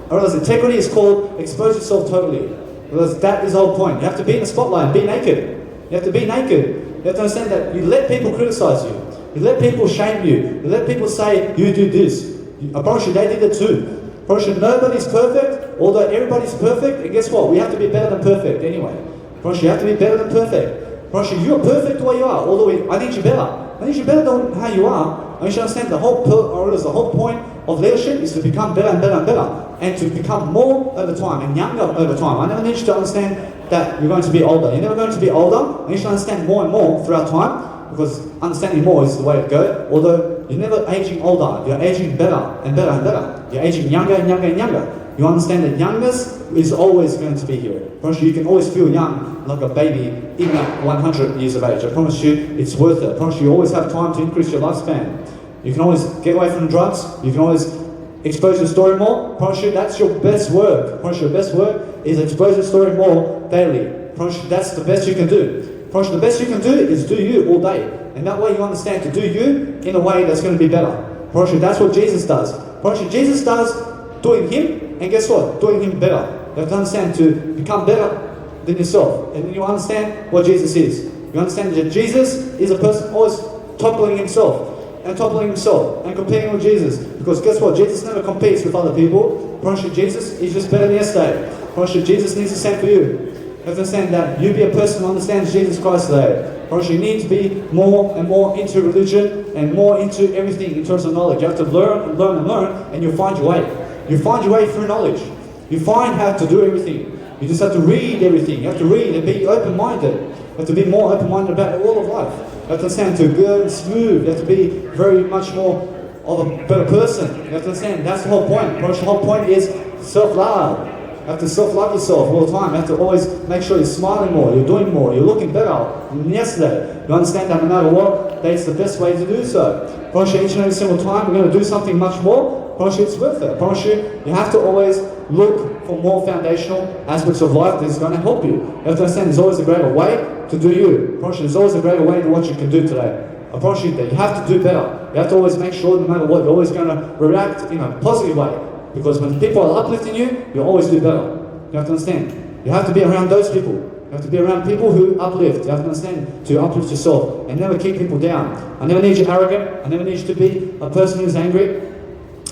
realize integrity is called expose yourself totally. Because that is the whole point. You have to be in the spotlight and be naked. You have to be naked. You have to understand that you let people criticize you. You let people shame you. You let people say, you do this. I promise you, they did it too. I promise you, nobody's perfect, although everybody's perfect. And guess what? We have to be better than perfect anyway. I promise you have to be better than perfect. I promise you, you're perfect the way you are. Although I need you better. I need you better than how you are. I need you to understand the whole point of leadership is to become better and better and better. And to become more over time and younger over time. I never need you to understand that you're going to be older. You're never going to be older. I need you to understand more and more throughout time, because understanding more is the way to go. Although you're never aging older, you're aging better and better and better. You're aging younger and younger and younger. You understand that youngness is always going to be here. I promise you can always feel young like a baby, even at 100 years of age. I promise you it's worth it. I promise you always have time to increase your lifespan. You can always get away from drugs. You can always expose your story more. Promise you that's your best work. Promise your best work is expose your story more daily. Promise you that's the best you can do. Promise you the best you can do is do you all day. And that way you understand to do you in a way that's going to be better. Promise you that's what Jesus does. Promise you Jesus does doing him, and guess what? Doing him better. You have to understand to become better than yourself. And then you understand what Jesus is. You understand that Jesus is a person always toppling himself. And toppling himself and competing with Jesus, because guess what? Jesus never competes with other people. Promise you, Jesus is just better than yesterday. Promise you, Jesus needs the same for you. You have to understand that you be a person who understands Jesus Christ today. Promise you need to be more and more into religion and more into everything in terms of knowledge. You have to learn and learn and learn, and you'll find your way. You find your way through knowledge. You find how to do everything. You just have to read everything. You have to read and be open-minded. You have to be more open-minded about all of life. You have to understand to go and smooth. You have to be very much more of a better person. You have to understand that's the whole point. The whole point is self-love. You have to self-love yourself all the time. You have to always make sure you're smiling more, you're doing more, you're looking better than yesterday. You understand that no matter what, that's the best way to do so. Promise you each and every single time we're going to do something much more. Promise you it's worth it. Promise you have to always look for more foundational aspects of life that is going to help you. You have to understand there's always a greater way to do you. I promise you there's always a greater way to what you can do today. I promise you that you have to do better. You have to always make sure no matter what, you're always going to react in a positive way. Because when people are uplifting you, you always do better. You have to understand. You have to be around those people. You have to be around people who uplift. You have to understand to uplift yourself and never keep people down. I never need you arrogant. I never need you to be a person who's angry.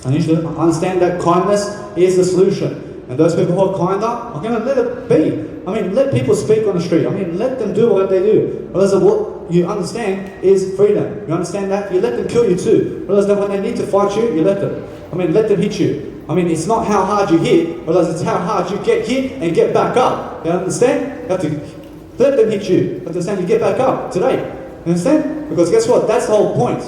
I need you to understand that kindness is the solution. And those people who are kinder are going to let it be. I mean, let people speak on the street. I mean, let them do what they do. Because what you understand is freedom. You understand that? You let them kill you too. Realize that when they need to fight you, you let them. I mean, let them hit you. I mean, it's not how hard you hit, realize it's how hard you get hit and get back up. You understand? You have to let them hit you. You understand? You get back up today. You understand? Because guess what? That's the whole point.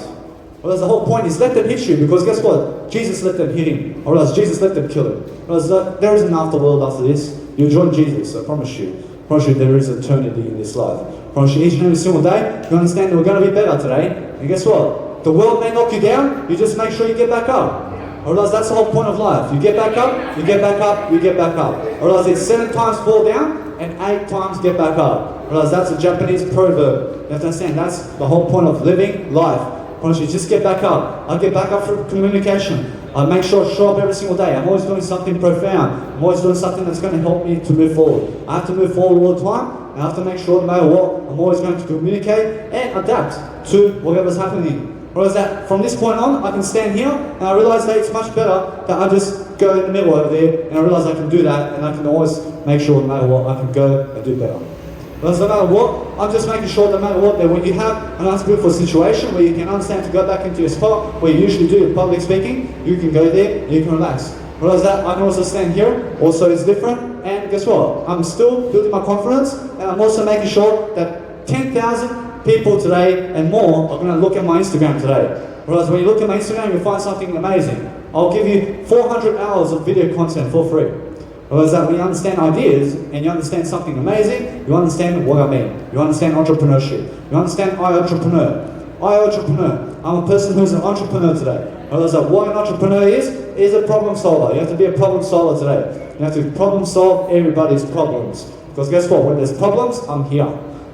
Realize the whole point is let them hit you, because guess what? Jesus let them hit him. Or else Jesus let them kill him. Realize that there is an afterworld after this. You'll join Jesus, I promise you. I promise you there is eternity in this life. I promise you each and every single day, you understand that we're going to be better today. And guess what? The world may knock you down, you just make sure you get back up. I realize that's the whole point of life. You get back up, you get back up, you get back up. I realize it's 7 times fall down and 8 times get back up. I realize that's a Japanese proverb. You have to understand, that's the whole point of living life. Honestly, just get back up. I get back up through communication. I make sure I show up every single day. I'm always doing something profound. I'm always doing something that's going to help me to move forward. I have to move forward all the time. And I have to make sure no matter what, I'm always going to communicate and adapt to whatever's happening. Whereas that from this point on, I can stand here and I realize that it's much better that I just go in the middle over there and I realize I can do that and I can always make sure no matter what, I can go and do better. Because no matter what, I'm just making sure no matter what, that when you have an unskillful situation where you can understand to go back into your spot where you usually do your public speaking, you can go there and you can relax. Whereas that, I can also stand here, also it's different, and guess what? I'm still building my confidence and I'm also making sure that 10,000 people today and more are going to look at my Instagram today. Whereas when you look at my Instagram, you'll find something amazing. I'll give you 400 hours of video content for free. Whereas that when you understand ideas and you understand something amazing, you understand what I mean. You understand entrepreneurship. You understand I entrepreneur. I'm a person who's an entrepreneur today. Whereas that what an entrepreneur is a problem solver. You have to be a problem solver today. You have to problem solve everybody's problems. Because guess what? When there's problems, I'm here.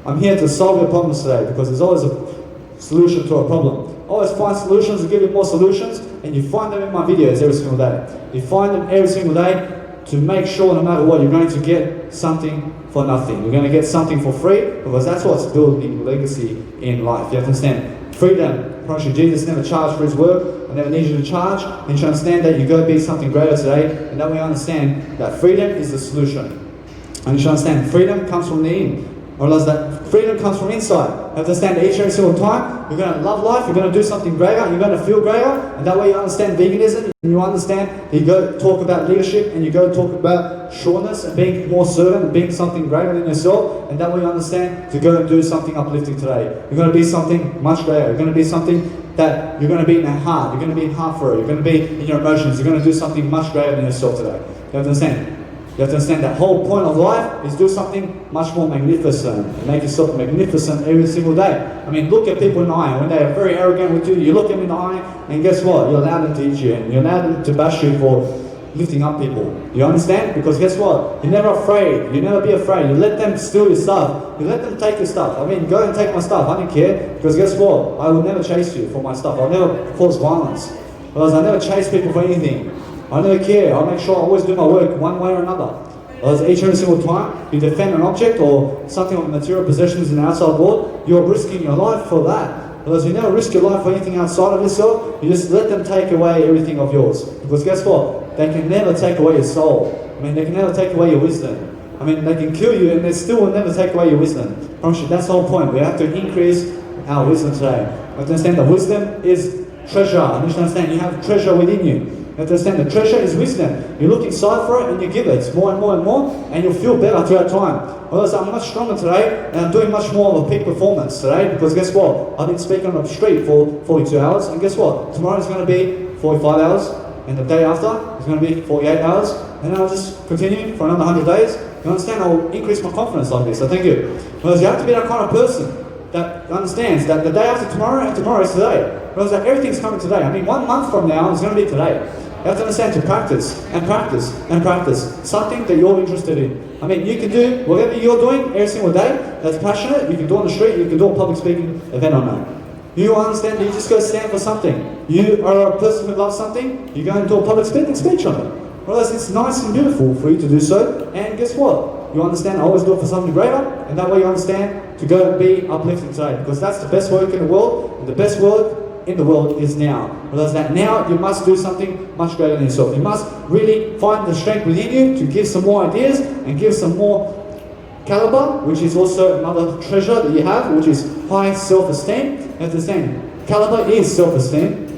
I'm here to solve your problems today because there's always a solution to a problem. Always find solutions and give you more solutions, and you find them in my videos every single day. You find them every single day to make sure no matter what, you're going to get something for nothing. You're going to get something for free because that's what's building legacy in life. You have to understand freedom. Promise you, Jesus never charged for his work. I never need you to charge. And you should understand that you go be something greater today, and that we understand that freedom is the solution. And you should understand freedom comes from the in. I realize that freedom comes from inside. You have to understand that each and every single time you're going to love life, you're going to do something greater, you're going to feel greater, and that way you understand veganism, and you understand, you go talk about leadership, and you go talk about sureness, and being more certain, and being something greater than yourself, and that way you understand to go and do something uplifting today. You're going to be something much greater. You're going to be something that you're going to be in the heart, you're going to be in heart for it, you're going to be in your emotions, you're going to do something much greater than yourself today. You have to understand. You have to understand that whole point of life is do something much more magnificent and make yourself magnificent every single day. I mean, look at people in the eye. When they are very arrogant with you, you look them in the eye and guess what? You allow them to eat you and you allow them to bash you for lifting up people. You understand? Because guess what? You're never afraid. You never be afraid. You let them steal your stuff. You let them take your stuff. I mean, go and take my stuff. I don't care. Because guess what? I will never chase you for my stuff. I'll never cause violence. Because I never chase people for anything. I never care. I'll make sure I always do my work one way or another. As each and every single time you defend an object or something of material possessions in the outside world, you're risking your life for that. Because you never risk your life for anything outside of yourself, you just let them take away everything of yours. Because guess what? They can never take away your soul. I mean, they can never take away your wisdom. I mean, they can kill you and they still will never take away your wisdom. Promise you, that's the whole point. We have to increase our wisdom today. You have to understand that wisdom is treasure. And you should understand you have treasure within you. You have to understand the treasure is wisdom. You look inside for it and you give it more and more and more, and you'll feel better throughout time. Whereas I'm much stronger today and I'm doing much more of a peak performance today because guess what? I've been speaking on the street for 42 hours and guess what? Tomorrow's going to be 45 hours and the day after is going to be 48 hours and then I'll just continue for another 100 days. You understand? I'll increase my confidence like this. So thank you. Whereas you have to be that kind of person that understands that the day after tomorrow and tomorrow is today. Whereas that everything's coming today. I mean, 1 month from now is going to be today. You have to understand to practice and practice and practice something that you're interested in. I mean, you can do whatever you're doing every single day that's passionate. You can do on the street, you can do a public speaking event on that. You understand that you just go stand for something. You are a person who loves something, you go and do a public speaking speech on it. Whereas it's nice and beautiful for you to do so, and guess what? You understand, I always do it for something greater, and that way you understand to go and be uplifting today. Because that's the best work in the world, and the best work in the world is now. Realize that now you must do something much greater than yourself. You must really find the strength within you to give some more ideas and give some more caliber, which is also another treasure that you have, which is high self-esteem. You have to understand, caliber is self-esteem,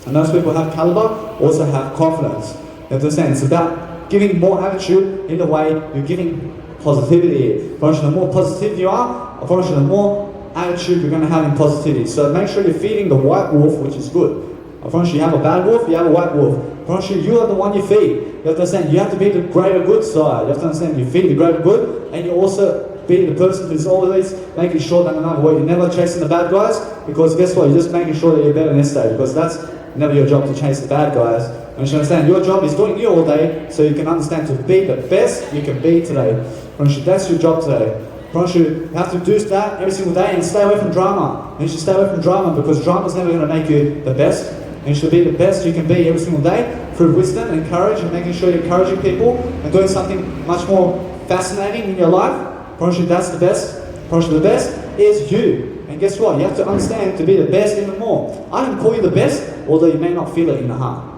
and those people who have caliber also have confidence. You have to understand, it's about giving more attitude in the way you're giving positivity. The more positive you are, the more attitude you're going to have in positivity. So make sure you're feeding the white wolf, which is good. I promise you have a bad wolf, you have a white wolf. I promise you are the one you feed. You have to understand, you have to be the greater good side. You have to understand, you feed the greater good, and you also be the person who's always making sure that no matter what, you're never chasing the bad guys, because guess what, you're just making sure that you're better next day, because that's never your job to chase the bad guys. And you should understand, your job is doing you all day, so you can understand to be the best you can be today. That's your job today. You have to do that every single day and stay away from drama. And you should stay away from drama, because drama is never going to make you the best. And you should be the best you can be every single day through wisdom and courage, and making sure you're encouraging people and doing something much more fascinating in your life. That's the best. The best is you. And guess what? You have to understand to be the best even more. I can call you the best, although you may not feel it in the heart.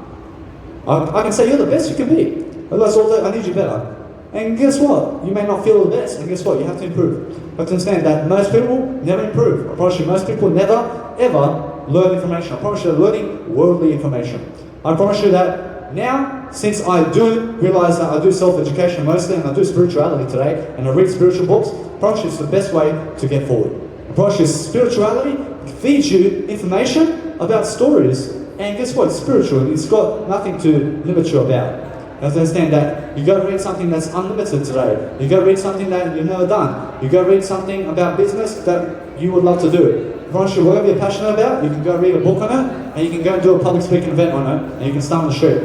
I can say you're the best you can be. Otherwise, although I need you better. And guess what? You may not feel the best. And guess what? You have to improve. You have to understand that most people never improve. I promise you, most people never, ever learn information. I promise you, they're learning worldly information. I promise you that now, since I do realize that I do self-education mostly, and I do spirituality today, and I read spiritual books, I promise you it's the best way to get forward. I promise you spirituality feeds you information about stories, and guess what? It's spiritual. It's got nothing to limit you about. You have to understand that you go read something that's unlimited today. You go read something that you've never done. You go read something about business that you would love to do. Promise you, whatever you're passionate about, you can go read a book on it, and you can go and do a public speaking event on it, and you can start on the street.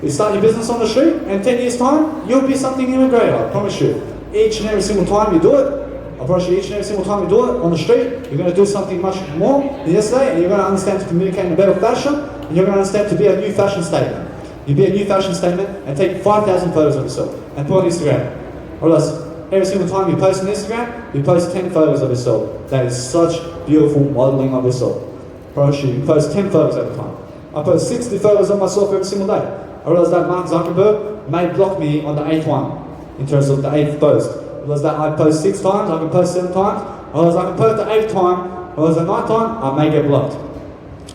You start your business on the street, and in 10 years' time, you'll be something even greater. I promise you. Each and every single time you do it, I promise you, each and every single time you do it on the street, you're going to do something much more than yesterday, and you're going to understand to communicate in a better fashion, and you're going to understand to be a new fashion statement. You be a new fashion statement and take 5,000 photos of yourself and put on Instagram. Otherwise, every single time you post on Instagram, you post 10 photos of yourself. That is such beautiful modeling of yourself. I promise you post 10 photos at a time. I post 60 photos of myself every single day. I realized that Mark Zuckerberg may block me on the 8th one, in terms of the 8th post. I realized that I post 6 times, I can post 7 times. I realized I can post the 8th time, I realized the 9th time, I may get blocked.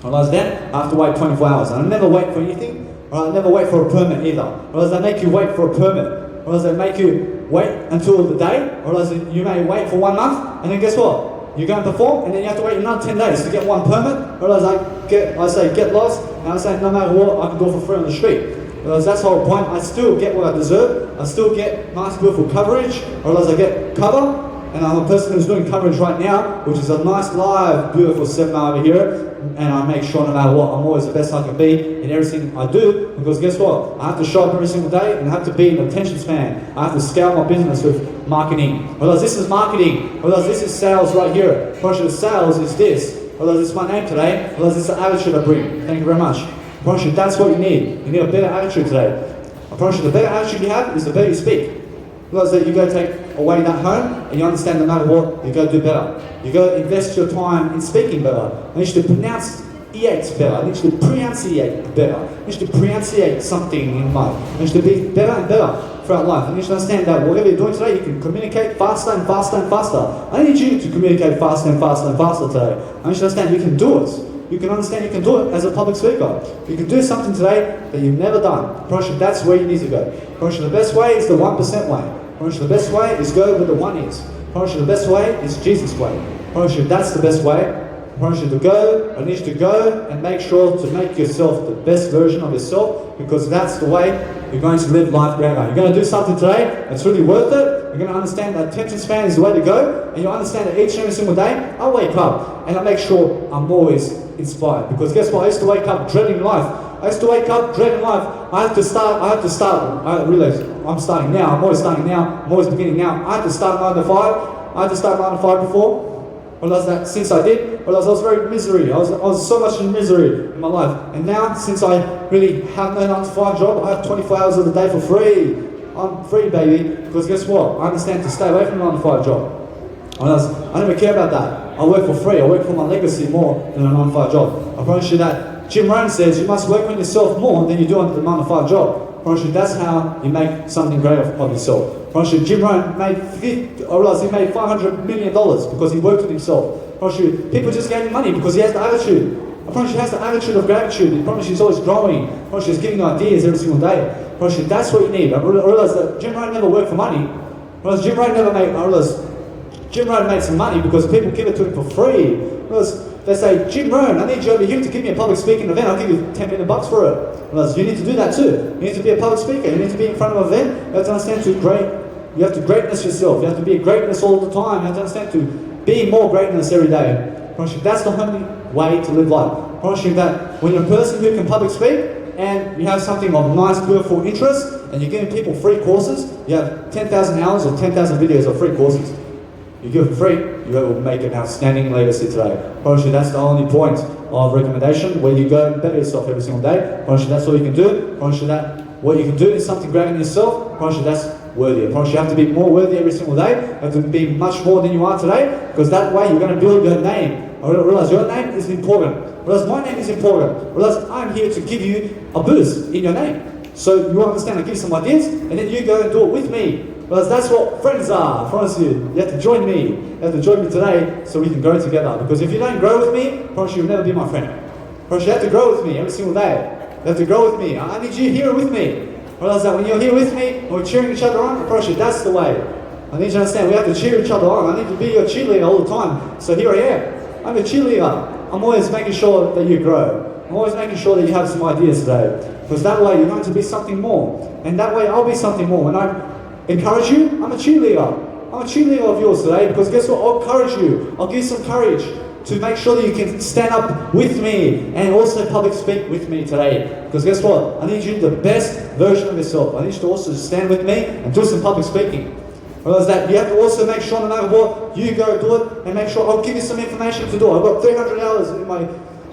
I realized then I have to wait 24 hours. And I never wait for anything. I never wait for a permit either. Otherwise they make you wait for a permit. Otherwise they make you wait until the day. Otherwise you may wait for 1 month, and then guess what? You go and perform, and then you have to wait another 10 days to get 1 permit. Otherwise I say get lost, and I say no matter what, I can go for free on the street. Otherwise that's the whole point. I still get what I deserve. I still get nice beautiful coverage. Otherwise I get cover. And I'm a person who's doing coverage right now, which is a nice live, beautiful seminar over here. And I make sure no matter what, I'm always the best I can be in everything I do. Because guess what? I have to show up every single day, and I have to be in attention span. I have to scale my business with marketing. Otherwise this is marketing. Otherwise this is sales right here. Portion of sales is this. Otherwise it's my name today. Otherwise it's the attitude I bring. Thank you very much. Portion, that's what you need. You need a better attitude today. I promise you, the better attitude you have is the better you speak. Realize that you go take away that home, and you understand no matter what, you go do better. You go invest your time in speaking better. I need you to pronounce better. I need you to pronunciate better. I need you to pronunciate something in life. I need you to be better and better throughout life. I need you to understand that whatever you're doing today, you can communicate faster and faster and faster. I need you to communicate faster and faster and faster today. I need you to understand you can do it. You can understand you can do it as a public speaker. You can do something today that you've never done. I promise you that's where you need to go. I promise you the best way is the 1% way. I promise you the best way is go where the one is. I promise you the best way is Jesus' way. I promise you that's the best way. I promise you to go. I need you to go and make sure to make yourself the best version of yourself, because that's the way you're going to live life greater. You're going to do something today that's really worth it. You're going to understand that attention span is the way to go, and you'll understand that each and every single day I wake up and I make sure I'm always inspired. Because guess what? I used to wake up dreading life. I used to wake up dreading life. I realize I'm starting now. I'm always starting now. I'm always beginning now. I had to start 9 to 5. I had to start 9 to 5 before. I realized that since I did, I realized I was very misery. I was so much in misery in my life. And now, since I really have no 9 to 5 job, I have 24 hours of the day for free. I'm free, baby. Because guess what? I understand to stay away from a 9 to 5 job. I never care about that. I work for free. I work for my legacy more than a 9 to 5 job. I promise you that. Jim Rohn says you must work on yourself more than you do on the 9 to 5 job. I promise you that's how you make something great of yourself. I promise you Jim Rohn made $500 million because he worked with himself. I promise you people just gave him money because he has the attitude. I promise you he has the attitude of gratitude. I promise you he's always growing. I promise you he's giving you ideas every single day. I promise you that's what you need. I realize that Jim Rohn never worked for money. I realize Jim Rohn made some money because people give it to him for free. They say, Jim Rohn, I need you over here to give me a public speaking event. I'll give you $10 million for it. You need to do that too. You need to be a public speaker. You need to be in front of an event. You have to understand to You have to greatness yourself. You have to be a greatness all the time. You have to understand to be more greatness every day. I promise you, that's the only way to live life. I promise you that when you're a person who can public speak and you have something of nice, beautiful interest and you're giving people free courses, you have 10,000 hours or 10,000 videos of free courses. You give it free, you will make an outstanding legacy today. I promise you, that's the only point of recommendation, where you go and better yourself every single day. I promise you, that's all you can do. I promise you that what you can do is something great in yourself. I promise you, that's worthy. I promise you have to be more worthy every single day. You have to be much more than you are today, because that way you're going to build your name. I realize your name is important. I realize my name is important. I realize I'm here to give you a boost in your name. So you understand, I give you some ideas, and then you go and do it with me. Because that's what friends are. I promise you, you have to join me. You have to join me today so we can grow together. Because if you don't grow with me, I promise you, you'll never be my friend. I promise you have to grow with me every single day. You have to grow with me. I need you here with me. I realize that when you're here with me, and we're cheering each other on, I promise you, that's the way. I need you to understand, we have to cheer each other on. I need to be your cheerleader all the time. So here I am. I'm a cheerleader. I'm always making sure that you grow. I'm always making sure that you have some ideas today. Because that way you're going to be something more. And that way I'll be something more. When I encourage you, I'm a cheerleader. I'm a cheerleader of yours today, because guess what? I'll encourage you. I'll give you some courage to make sure that you can stand up with me and also public speak with me today. Because guess what? I need you to be the best version of yourself. I need you to also stand with me and do some public speaking. Realize that you have to also make sure no matter what, you go do it and make sure I'll give you some information to do. I've got 300 hours in my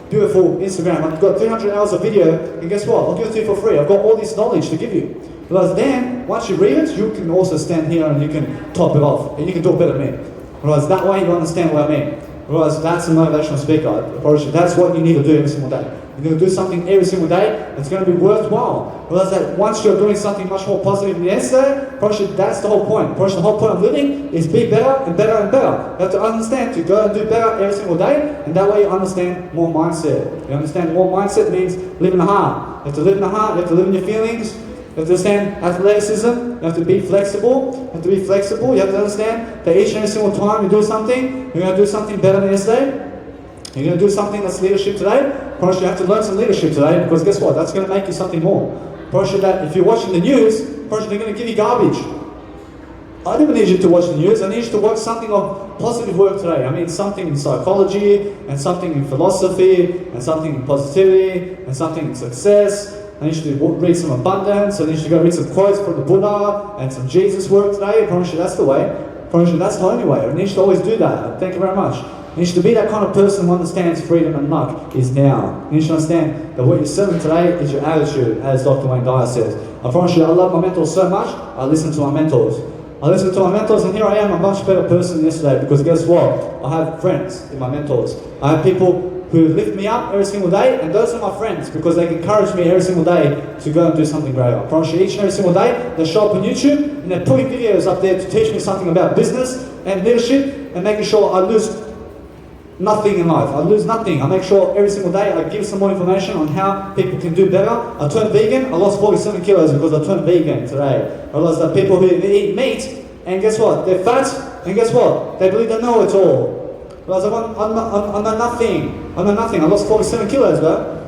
beautiful Instagram. I've got 300 hours of video, and guess what? I'll give it to you for free. I've got all this knowledge to give you. Because then, once you read it, you can also stand here and you can top it off, and you can do it better than me. Because that way you understand what I mean. Because that's a motivational speaker. That's what you need to do every single day. You're going to do something every single day that's going to be worthwhile. Realize that once you're doing something much more positive than yesterday, that's the whole point. The whole point of living is be better and better and better. You have to understand to go and do better every single day, and that way you understand more mindset. You understand more mindset means live in the heart. You have to live in the heart, you have to live in your feelings. You have to understand athleticism, you have to be flexible, you have to be flexible, you have to understand that each and every single time you do something, you're going to do something better than yesterday. You're going to do something that's leadership today. Probably you have to learn some leadership today, because guess what? That's going to make you something more. Probably that if you're watching the news, probably they're going to give you garbage. I don't need you to watch the news. I need you to watch something of positive work today. I mean something in psychology, and something in philosophy, and something in positivity, and something in success. I need you to read some abundance. I need you to go read some quotes from the Buddha and some Jesus work today. I promise you that's the way. I promise you that's the only way. I need you to always do that. Thank you very much. You need to be that kind of person who understands freedom and luck is now. You need to understand that what you're selling today is your attitude, as Dr. Wayne Dyer says. I promise you, I love my mentors so much, I listen to my mentors. I listen to my mentors, and here I am, a much better person than yesterday, because guess what? I have friends in my mentors. I have people who lift me up every single day, and those are my friends, because they encourage me every single day to go and do something greater. I promise you, each and every single day, they show up on YouTube, and they're putting videos up there to teach me something about business and leadership, and making sure I lose nothing in life. I lose nothing. I make sure every single day I give some more information on how people can do better. I turned vegan. I lost 47 kilos because I turned vegan today. I realized that people who eat meat, and guess what? They're fat, and guess what? They believe they know it all. I was like, I'm not nothing. I'm not nothing. I lost 47 kilos, bro.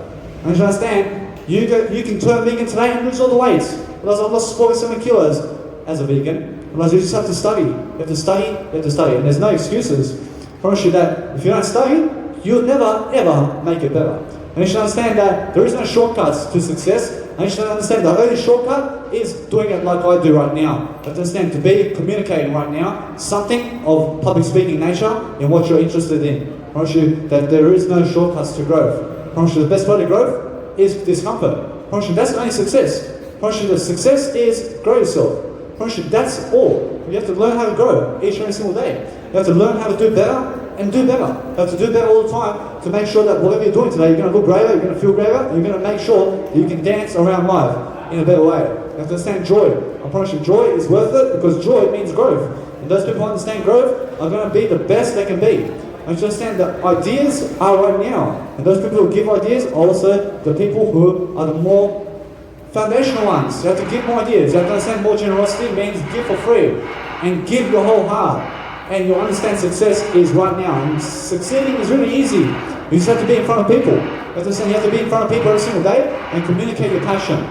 And you understand? You can turn vegan today and lose all the weight. I lost 47 kilos as a vegan. You just have to study. You have to study. You have to study. And there's no excuses. I promise you that if you don't study, you'll never ever make it better. And you should understand that there is no shortcuts to success. And you should understand the only shortcut is doing it like I do right now. You have to understand to be communicating right now something of public speaking nature in what you're interested in. I promise you that there is no shortcuts to growth. I promise you the best way to growth is discomfort. I promise you that's the only success. I promise you the success is grow yourself. I promise you that's all. You have to learn how to grow each and every single day. You have to learn how to do better and do better. You have to do better all the time to make sure that whatever you're doing today, you're going to look greater, you're going to feel greater, and you're going to make sure that you can dance around life in a better way. You have to understand joy. I promise you, joy is worth it, because joy means growth. And those people who understand growth are going to be the best they can be. And you understand that ideas are right now. And those people who give ideas are also the people who are the more foundational ones. You have to give more ideas. You have to understand more generosity means give for free. And give your whole heart. And you'll understand success is right now. And succeeding is really easy. You just have to be in front of people. You have to understand you have to be in front of people every single day and communicate your passion.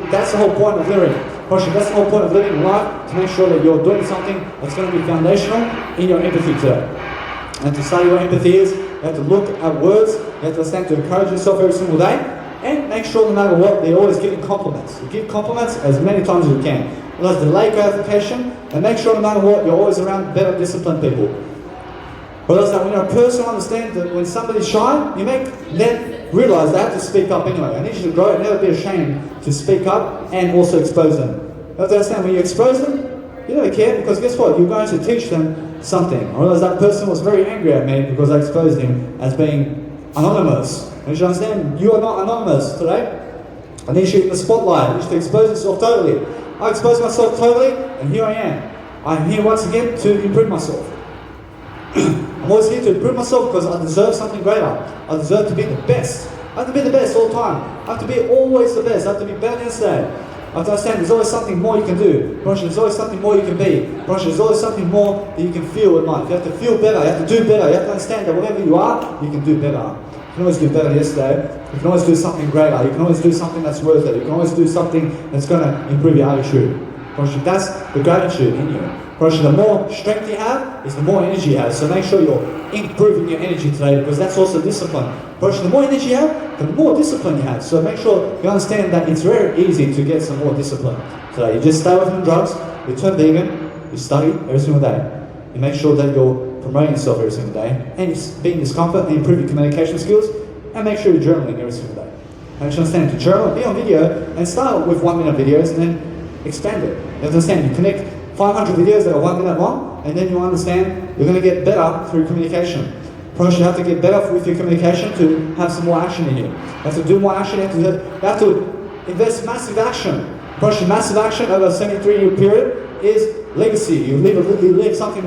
That's the whole point of living. That's the whole point of living life, to make sure that you're doing something that's going to be foundational in your empathy today. And to study what empathy is, you have to look at words, you have to understand to encourage yourself every single day, and make sure no matter what, they're always giving compliments. You give compliments as many times as you can. Realize delay gratification, and make sure no matter what, you're always around better disciplined people. Realize that when you're a person, understand that when somebody's shy, you make them realize they have to speak up anyway. I need you to grow and never be ashamed to speak up and also expose them. You have to understand, when you expose them, you don't care, because guess what? You're going to teach them something. I realize that person was very angry at me because I exposed him as being anonymous. And you should understand, you are not anonymous today. I need you in the spotlight. I need you to expose yourself totally. I exposed myself totally, and here I am. I'm here once again to improve myself. I'm always here to improve myself because I deserve something greater. I deserve to be the best. I have to be the best all the time. I have to be always the best. I have to be better than yesterday. I have to understand there's always something more you can do. There's always something more you can be. There's always something more that you can feel in life. You have to feel better. You have to do better. You have to understand that whatever you are, you can do better. You can always do better than yesterday. You can always do something greater. You can always do something that's worth it. You can always do something that's going to improve your attitude. That's the gratitude in you. The more strength you have is the more energy you have. So make sure you're improving your energy today, because that's also discipline. The more energy you have, the more discipline you have. So make sure you understand that it's very easy to get some more discipline today. You just stay away from drugs, you turn vegan, you study every single day. You make sure that you're promoting yourself every single day, and you be in discomfort and improve your communication skills, and make sure you're journaling every single day. Make sure you understand to journal, be on video, and start with 1 minute videos and then expand it. You have to understand, you connect 500 videos that are 1 minute long, and then you understand you're going to get better through communication. First, you have to get better with your communication to have some more action in you. You have to do more action, you have to invest massive action. First, massive action over a 73-year period is legacy. You leave something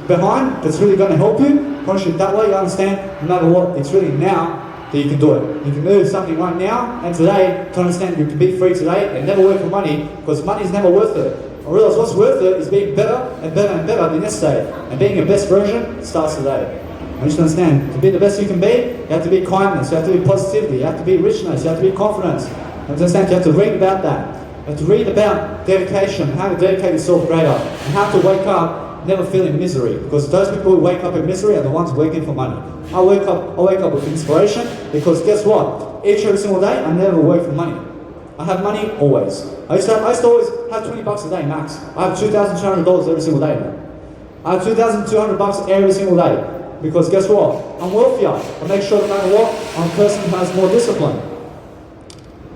behind that's really going to help you. First, that way you understand no matter what, it's really now that you can do it. You can do something right now and today to understand you can be free today and never work for money, because money is never worth it. I realize what's worth it is being better and better and better than yesterday. And being your best version starts today. I just understand, to be the best you can be, you have to be kindness, you have to be positivity, you have to be richness, you have to be confidence. You understand, you have to read about that. You have to read about dedication, how to dedicate yourself greater, and how to wake up never feeling misery. Because those people who wake up in misery are the ones working for money. I wake up with inspiration, because guess what? Each every single day, I never work for money. I have money always. I used to always have $20 a day max. I have $2,200 every single day now. I have $2,200 every single day. Because guess what? I'm wealthier. I make sure no matter what, I'm a person who has more discipline.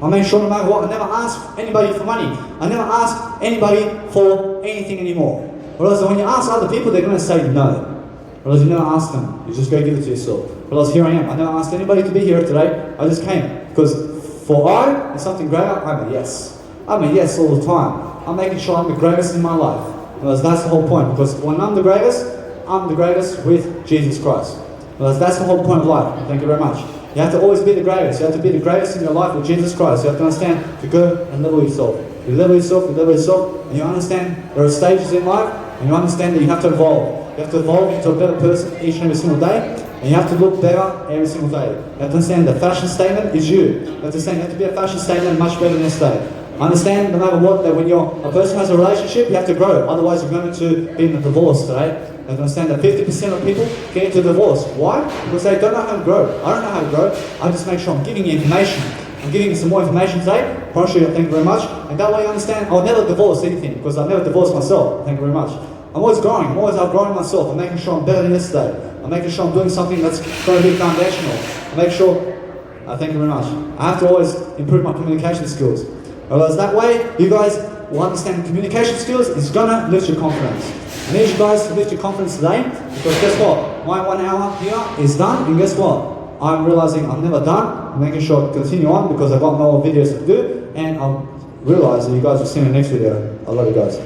I make sure no matter what, I never ask anybody for money. I never ask anybody for anything anymore. Whereas when you ask other people, they're going to say no. Whereas you never ask them. You just go give it to yourself. Whereas here I am. I never asked anybody to be here today. I just came. Because for I and something greater, I'm a yes. I'm a yes all the time. I'm making sure I'm the greatest in my life. Because that's the whole point. Because when I'm the greatest with Jesus Christ. Because that's the whole point of life. Thank you very much. You have to always be the greatest. You have to be the greatest in your life with Jesus Christ. You have to understand to go and level yourself. You level yourself, and you understand there are stages in life, and you understand that you have to evolve. You have to evolve into a better person each and every single day, and you have to look better every single day. You have to understand the fashion statement is you. You have to understand you have to be a fashion statement much better than yesterday. Understand no matter what, that when a person has a relationship, you have to grow. Otherwise you're going to be in a divorce today. You have to understand that 50% of people get into divorce. Why? Because they don't know how to grow. I don't know how to grow. I just make sure I'm giving you information. I'm giving you some more information today. Promise you, thank you very much. And that way you understand I'll never divorce anything, because I'll never divorce myself. Thank you very much. I'm always growing. I'm always outgrowing myself. I'm making sure I'm better than yesterday. I'm making sure I'm doing something that's going to be foundational. I make sure, thank you very much. I have to always improve my communication skills. Otherwise that way, you guys will understand communication skills is going to lift your confidence. I need you guys to lift your confidence today, because guess what? My 1 hour here is done, and guess what? I'm realizing I'm never done. I'm making sure to continue on because I've got more videos to do, and I'll realize that you guys will see me in the next video. I love you guys.